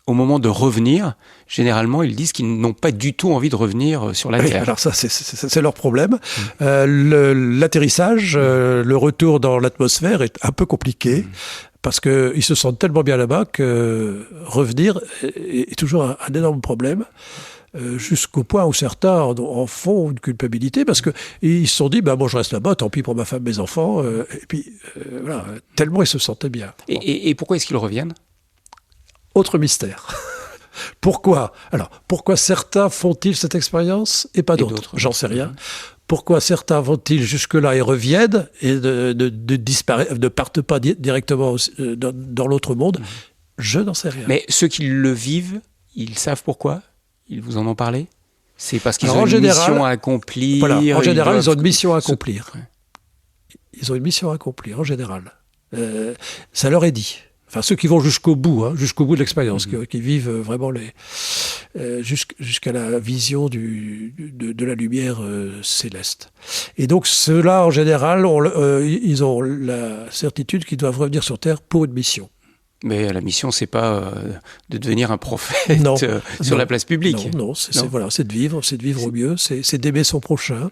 au moment de revenir, généralement, ils disent qu'ils n'ont pas du tout envie de revenir sur la Terre. Alors ça, c'est leur problème. L'atterrissage, le retour dans l'atmosphère est un peu compliqué, parce qu'ils se sentent tellement bien là-bas que revenir est toujours un énorme problème, jusqu'au point où certains en font une culpabilité, parce qu'ils se sont dit, bon, je reste là-bas, tant pis pour ma femme, mes enfants, et puis voilà, tellement ils se sentaient bien. Et pourquoi est-ce qu'ils reviennent ? Autre mystère. Pourquoi ? Alors, pourquoi certains font-ils cette expérience et pas d'autres ? J'en sais rien. Pourquoi certains vont-ils jusque-là et reviennent et ne partent pas directement dans l'autre monde ? Je n'en sais rien. Mais ceux qui le vivent, ils savent pourquoi ? Ils vous en ont parlé ? C'est parce qu'ils ont une mission à accomplir. Voilà, en général, ils ont une mission à accomplir. Ils ont une mission à accomplir, en général. Ça leur est dit. Enfin, ceux qui vont jusqu'au bout de l'expérience, qui vivent vraiment jusqu'à la vision de la lumière céleste. Et donc, ceux-là, en général, ils ont la certitude qu'ils doivent revenir sur Terre pour une mission. Mais la mission, c'est pas de devenir un prophète sur la place publique. Non, c'est de vivre au mieux, c'est d'aimer son prochain.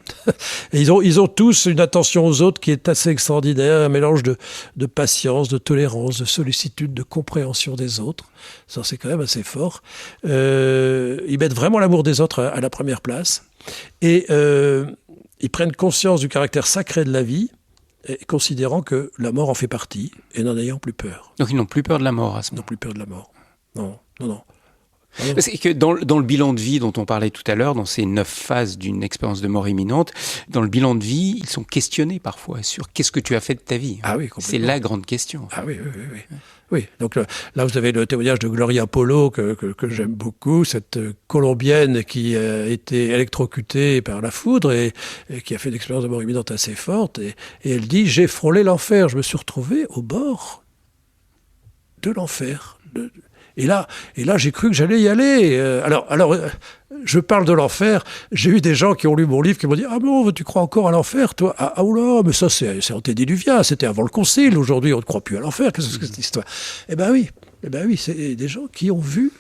Et ils ont tous une attention aux autres qui est assez extraordinaire, un mélange de patience, de tolérance, de sollicitude, de compréhension des autres. Ça, c'est quand même assez fort. Ils mettent vraiment l'amour des autres à la première place. Et ils prennent conscience du caractère sacré de la vie, et considérant que la mort en fait partie, et n'en ayant plus peur. Donc ils n'ont plus peur de la mort à ce moment. Ils n'ont plus peur de la mort. Non. C'est que dans le bilan de vie dont on parlait tout à l'heure, dans ces 9 phases d'une expérience de mort imminente, dans le bilan de vie, ils sont questionnés parfois sur qu'est-ce que tu as fait de ta vie. Ah oui, complètement. C'est la grande question. Ah oui, oui, oui, oui. Oui, donc là vous avez le témoignage de Gloria Polo que j'aime beaucoup, cette Colombienne qui a été électrocutée par la foudre et qui a fait une expérience de mort imminente assez forte. Et elle dit « J'ai frôlé l'enfer, je me suis retrouvé au bord de l'enfer. » Et là, j'ai cru que j'allais y aller. Alors, je parle de l'enfer. J'ai eu des gens qui ont lu mon livre qui m'ont dit « Ah bon, tu crois encore à l'enfer, toi ?»« Ah oula, mais ça, c'est antédiluvien. C'était avant le Concile. Aujourd'hui, on ne croit plus à l'enfer. Qu'est-ce que c'est cette histoire ?» Eh ben oui, c'est des gens qui ont vu.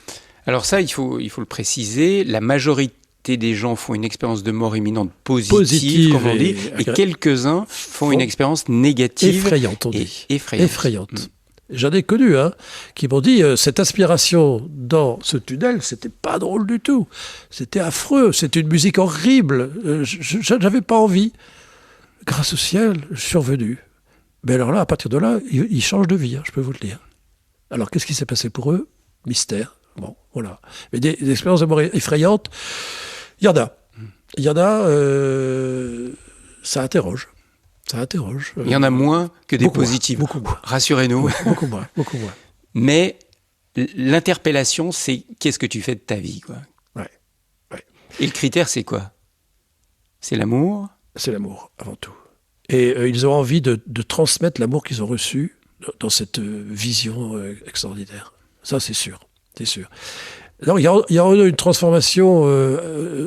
Alors ça, il faut le préciser, la majorité des gens font une expérience de mort imminente positive comme on dit, et quelques-uns font une expérience négative. Effrayante, on dit. Effrayante. J'en ai connu, qui m'ont dit cette aspiration dans ce tunnel, c'était pas drôle du tout. C'était affreux, c'était une musique horrible. Je n'avais pas envie. Grâce au ciel, je suis revenu. Mais alors là, à partir de là, ils changent de vie, je peux vous le dire. Alors, qu'est-ce qui s'est passé pour eux ? Mystère. Bon, voilà. Mais des expériences de mort effrayantes, il y en a. Il y en a, ça interroge. Ça interroge. Il y en a moins que des positives. Beaucoup moins. Rassurez-nous. Oui, beaucoup moins. Mais l'interpellation, c'est qu'est-ce que tu fais de ta vie, quoi. Ouais. Et le critère, c'est quoi ? C'est l'amour ? C'est l'amour, avant tout. Et ils ont envie de transmettre l'amour qu'ils ont reçu dans cette vision extraordinaire. Ça, c'est sûr. C'est sûr. Alors, il y a une transformation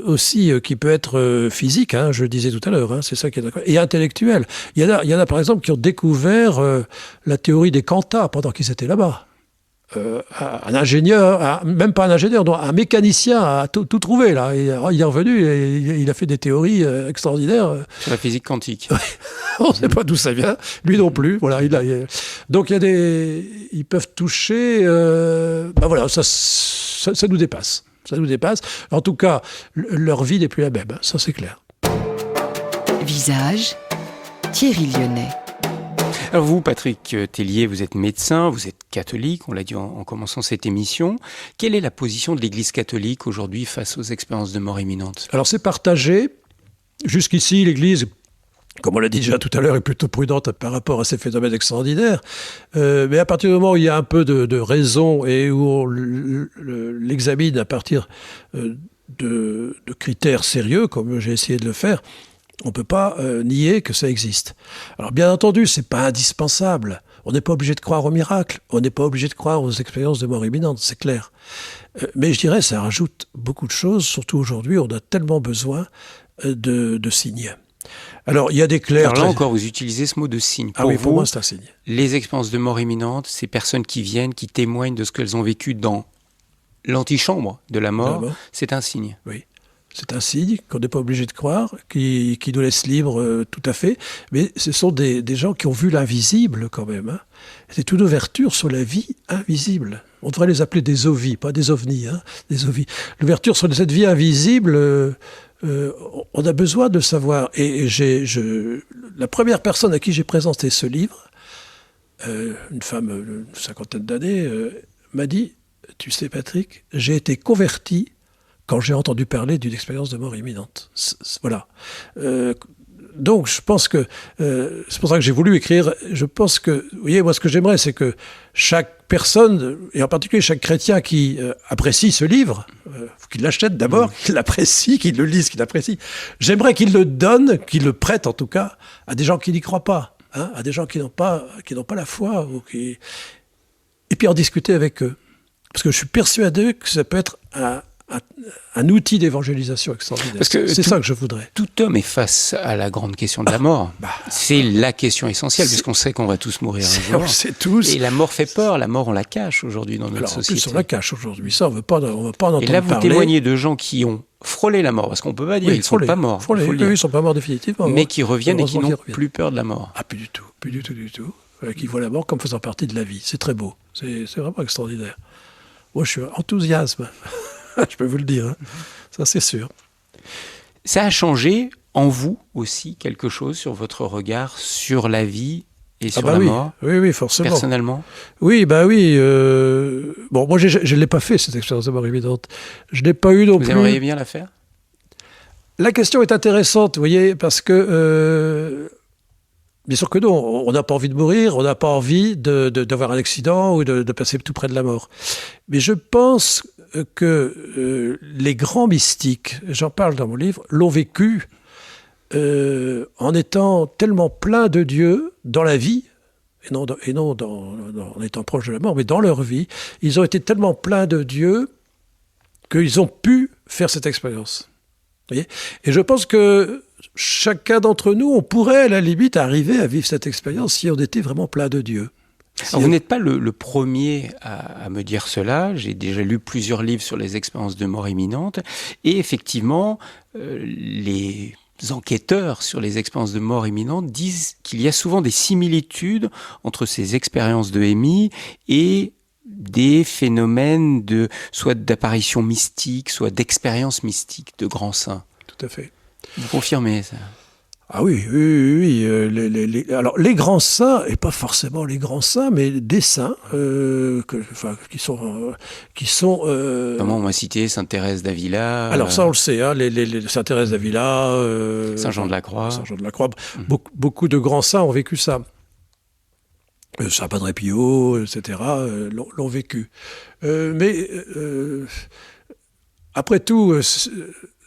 aussi qui peut être physique, je le disais tout à l'heure, c'est ça qui est d'accord, et intellectuelle. Il y en a par exemple qui ont découvert la théorie des quantas pendant qu'ils étaient là-bas. Un ingénieur, même pas un ingénieur, non, un mécanicien a tout trouvé là. Il est revenu et il a fait des théories extraordinaires. Sur la physique quantique. On ne sait pas d'où ça vient, lui non plus. Voilà, donc ils peuvent toucher. Voilà, ça nous dépasse. Ça nous dépasse. En tout cas, leur vie n'est plus la même. Ça, c'est clair. Visage, Thierry Lyonnais. Alors vous, Patrick Tellier, vous êtes médecin, vous êtes catholique, on l'a dit en commençant cette émission. Quelle est la position de l'Église catholique aujourd'hui face aux expériences de mort imminente ? Alors c'est partagé. Jusqu'ici, l'Église, comme on l'a dit déjà tout à l'heure, est plutôt prudente par rapport à ces phénomènes extraordinaires. Mais à partir du moment où il y a un peu de raison et où on l'examine à partir de critères sérieux, comme j'ai essayé de le faire, on ne peut pas nier que ça existe. Alors bien entendu, ce n'est pas indispensable. On n'est pas obligé de croire au miracle. On n'est pas obligé de croire aux expériences de mort imminente, c'est clair. Mais je dirais, ça rajoute beaucoup de choses. Surtout aujourd'hui, on a tellement besoin de signes. Alors, il y a des clairs... Alors là encore, vous utilisez ce mot de signe. Pour moi, c'est un signe. Les expériences de mort imminente, ces personnes qui viennent, qui témoignent de ce qu'elles ont vécu dans l'antichambre de la mort, c'est un signe. Oui. C'est un signe qu'on n'est pas obligé de croire, qui nous laisse libres tout à fait. Mais ce sont des gens qui ont vu l'invisible quand même. C'est une ouverture sur la vie invisible. On devrait les appeler des ovis, pas des ovnis. Des ovis. L'ouverture sur cette vie invisible, on a besoin de savoir. Et la première personne à qui j'ai présenté ce livre, une femme d'une 50aine d'années, m'a dit « Tu sais Patrick, j'ai été converti quand j'ai entendu parler d'une expérience de mort imminente. » Voilà. Donc, je pense que... c'est pour ça que j'ai voulu écrire. Je pense que... Vous voyez, moi, ce que j'aimerais, c'est que chaque personne, et en particulier chaque chrétien qui apprécie ce livre, qu'il l'achète d'abord, qu'il l'apprécie, qu'il le lise, qu'il l'apprécie, j'aimerais qu'il le donne, qu'il le prête, en tout cas, à des gens qui n'y croient pas, à des gens qui n'ont pas la foi, et puis en discuter avec eux. Parce que je suis persuadé que ça peut être un outil d'évangélisation extraordinaire. Parce que c'est ça que je voudrais. Tout homme est face à la grande question de la mort. C'est la question essentielle, puisqu'on sait qu'on va tous mourir un jour. On le sait tous. Et la mort fait peur. La mort, on la cache aujourd'hui dans notre société. En plus, on la cache aujourd'hui. Ça, on ne veut pas en entendre parler. Et là, vous témoignez de gens qui ont frôlé la mort, parce qu'on ne peut pas dire qu'ils ne sont pas morts. Oui, ils ne sont pas morts définitivement. Mais qui reviennent et qui n'ont plus peur de la mort. Ah, plus du tout. Qui voient la mort comme faisant partie de la vie. C'est très beau. C'est vraiment extraordinaire. Moi, je suis enthousiasme. Je peux vous le dire, ça c'est sûr. Ça a changé en vous aussi quelque chose sur votre regard sur la vie et sur bah la oui. mort, Oui, forcément. personnellement? Oui, oui. Bon, moi, je ne l'ai pas fait, cette expérience de mort imminente. Je n'ai pas eu non Vous plus... aimeriez bien la faire? La question est intéressante, vous voyez, parce que... bien sûr que non, on n'a pas envie de mourir, on n'a pas envie d'avoir un accident ou de passer tout près de la mort. Mais je pense que les grands mystiques, j'en parle dans mon livre, l'ont vécu en étant tellement pleins de Dieu dans la vie, et non en étant proches de la mort, mais dans leur vie, ils ont été tellement pleins de Dieu qu'ils ont pu faire cette expérience. Vous voyez ? Et je pense que chacun d'entre nous, on pourrait à la limite arriver à vivre cette expérience si on était vraiment plein de Dieu. Alors, vous n'êtes pas le premier à me dire cela. J'ai déjà lu plusieurs livres sur les expériences de mort imminente. Et effectivement, les enquêteurs sur les expériences de mort imminente disent qu'il y a souvent des similitudes entre ces expériences de MI et des phénomènes soit d'apparition mystique, soit d'expérience mystique de grands saints. Tout à fait. Vous confirmez ça? Ah oui. Alors, les grands saints, et pas forcément les grands saints, mais des saints qui sont Comment on m'a cité Sainte Thérèse d'Avila. Alors ça, on le sait, hein, Sainte Thérèse d'Avila, Saint Jean de la Croix. Saint Jean de la Croix. Beaucoup de grands saints ont vécu ça. Saint Padre Pio, etc., l'ont vécu. Mais après tout,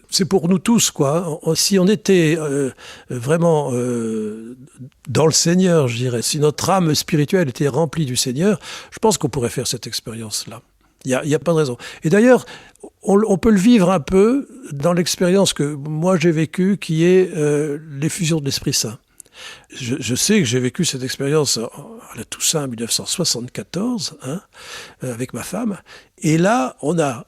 c'est pour nous tous, quoi. Si on était vraiment dans le Seigneur, je dirais, si notre âme spirituelle était remplie du Seigneur, je pense qu'on pourrait faire cette expérience-là. Il n'y a pas de raison. Et d'ailleurs, on peut le vivre un peu dans l'expérience que moi j'ai vécue, qui est l'effusion de l'Esprit Saint. Je sais que j'ai vécu cette expérience à la Toussaint 1974, avec ma femme. Et là, on a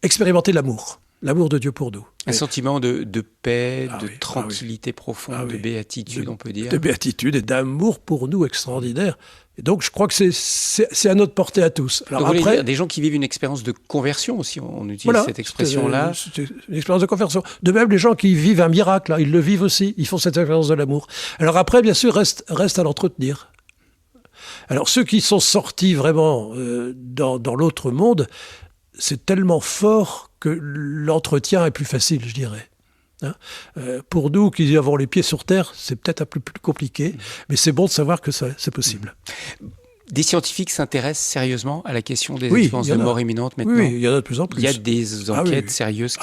expérimenté l'amour de Dieu pour nous. Un sentiment de paix, tranquillité profonde, de béatitude, on peut dire. De béatitude et d'amour pour nous extraordinaire. Et donc, je crois que c'est à notre portée à tous. Alors donc, après, des gens qui vivent une expérience de conversion aussi, on utilise cette expression-là. C'est une expérience de conversion. De même, les gens qui vivent un miracle, ils le vivent aussi. Ils font cette expérience de l'amour. Alors après, bien sûr, reste à l'entretenir. Alors, ceux qui sont sortis vraiment dans l'autre monde, c'est tellement fort que l'entretien est plus facile, je dirais. Pour nous qui avons les pieds sur terre, c'est peut-être un peu plus compliqué, mais c'est bon de savoir que c'est possible. Des scientifiques s'intéressent sérieusement à la question des expériences de mort imminente maintenant. Oui, il y en a de plus en plus. Il y a des enquêtes sérieuses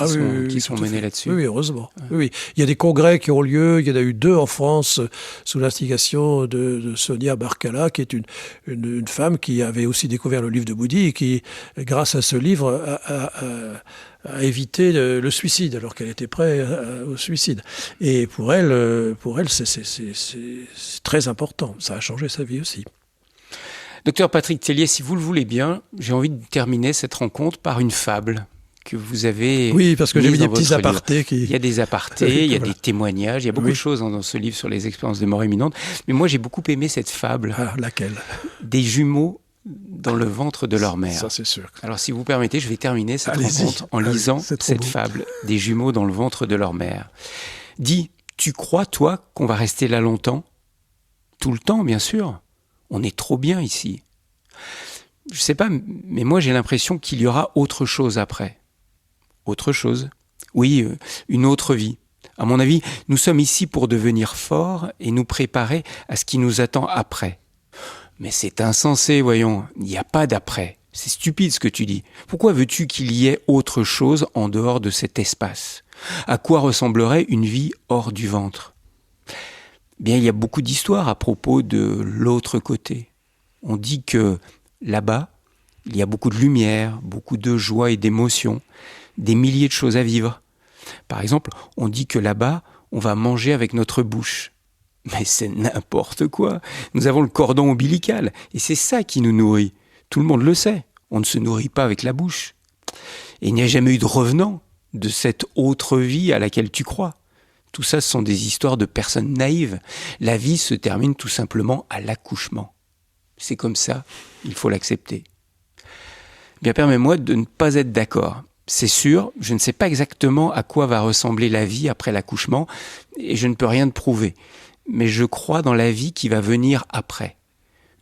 qui sont menées là-dessus. Oui, heureusement. Oui. Il y a des congrès qui ont lieu. Il y en a eu 2 en France sous l'instigation de Sonia Barkala, qui est une femme qui avait aussi découvert le livre de Moody et qui, grâce à ce livre, a évité le suicide, alors qu'elle était prête au suicide. Et pour elle, c'est très important. Ça a changé sa vie aussi. Docteur Patrick Tellier, si vous le voulez bien, j'ai envie de terminer cette rencontre par une fable que vous avez. Oui, parce que j'ai mis des petits apartés. Il y a des apartés, il y a des témoignages, il y a beaucoup de choses dans ce livre sur les expériences de mort imminente. Mais moi, j'ai beaucoup aimé cette fable. Ah, laquelle ? Des jumeaux dans le ventre de leur mère. Ça, c'est sûr. Alors, si vous permettez, je vais terminer cette rencontre en lisant cette fable des jumeaux dans le ventre de leur mère. Dis, tu crois, toi, qu'on va rester là longtemps ? Tout le temps, bien sûr. On est trop bien ici. Je sais pas, mais moi j'ai l'impression qu'il y aura autre chose après. Autre chose ? Oui, une autre vie. À mon avis, nous sommes ici pour devenir forts et nous préparer à ce qui nous attend après. Mais c'est insensé, voyons. Il n'y a pas d'après. C'est stupide ce que tu dis. Pourquoi veux-tu qu'il y ait autre chose en dehors de cet espace ? À quoi ressemblerait une vie hors du ventre ? Bien, il y a beaucoup d'histoires à propos de l'autre côté. On dit que là-bas, il y a beaucoup de lumière, beaucoup de joie et d'émotion, des milliers de choses à vivre. Par exemple, on dit que là-bas, on va manger avec notre bouche. Mais c'est n'importe quoi. Nous avons le cordon ombilical et c'est ça qui nous nourrit. Tout le monde le sait. On ne se nourrit pas avec la bouche. Et il n'y a jamais eu de revenant de cette autre vie à laquelle tu crois. Tout ça, ce sont des histoires de personnes naïves. La vie se termine tout simplement à l'accouchement. C'est comme ça, il faut l'accepter. Bien, permets-moi de ne pas être d'accord. C'est sûr, je ne sais pas exactement à quoi va ressembler la vie après l'accouchement et je ne peux rien te prouver. mais je crois dans la vie qui va venir après.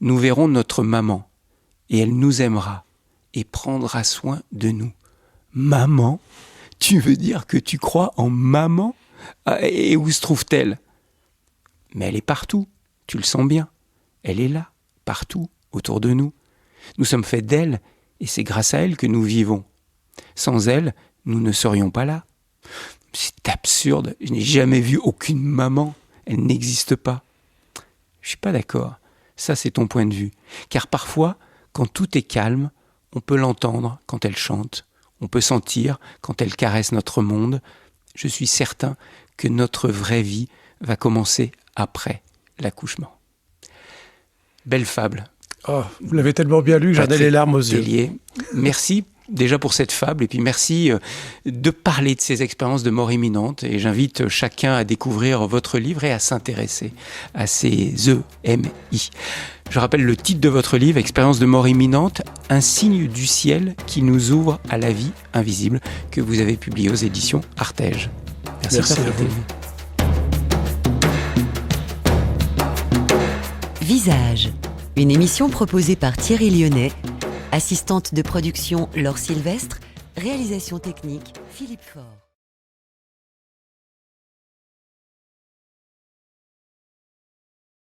Nous verrons notre maman, et elle nous aimera, et prendra soin de nous. Maman ? Tu veux dire que tu crois en maman ? Et où se trouve-t-elle ? Mais elle est partout, tu le sens bien. Elle est là, partout, autour de nous. Nous sommes faits d'elle, et c'est grâce à elle que nous vivons. Sans elle, nous ne serions pas là. C'est absurde, je n'ai jamais vu aucune maman. Elle n'existe pas. Je ne suis pas d'accord. Ça, c'est ton point de vue. Car parfois, quand tout est calme, on peut l'entendre quand elle chante. On peut sentir quand elle caresse notre monde. Je suis certain que notre vraie vie va commencer après l'accouchement. Belle fable. Oh, vous l'avez tellement bien lu, j'en ai les larmes aux yeux. Tellier. Merci déjà pour cette fable et puis merci de parler de ces expériences de mort imminente et j'invite chacun à découvrir votre livre et à s'intéresser à ces EMI. Je rappelle le titre de votre livre, Expérience de mort imminente, un signe du ciel qui nous ouvre à la vie invisible, que vous avez publié aux éditions Artege. Merci à vous. Visage, une émission proposée par Thierry Lyonnais, assistante de production Laure Sylvestre, réalisation technique Philippe Faure.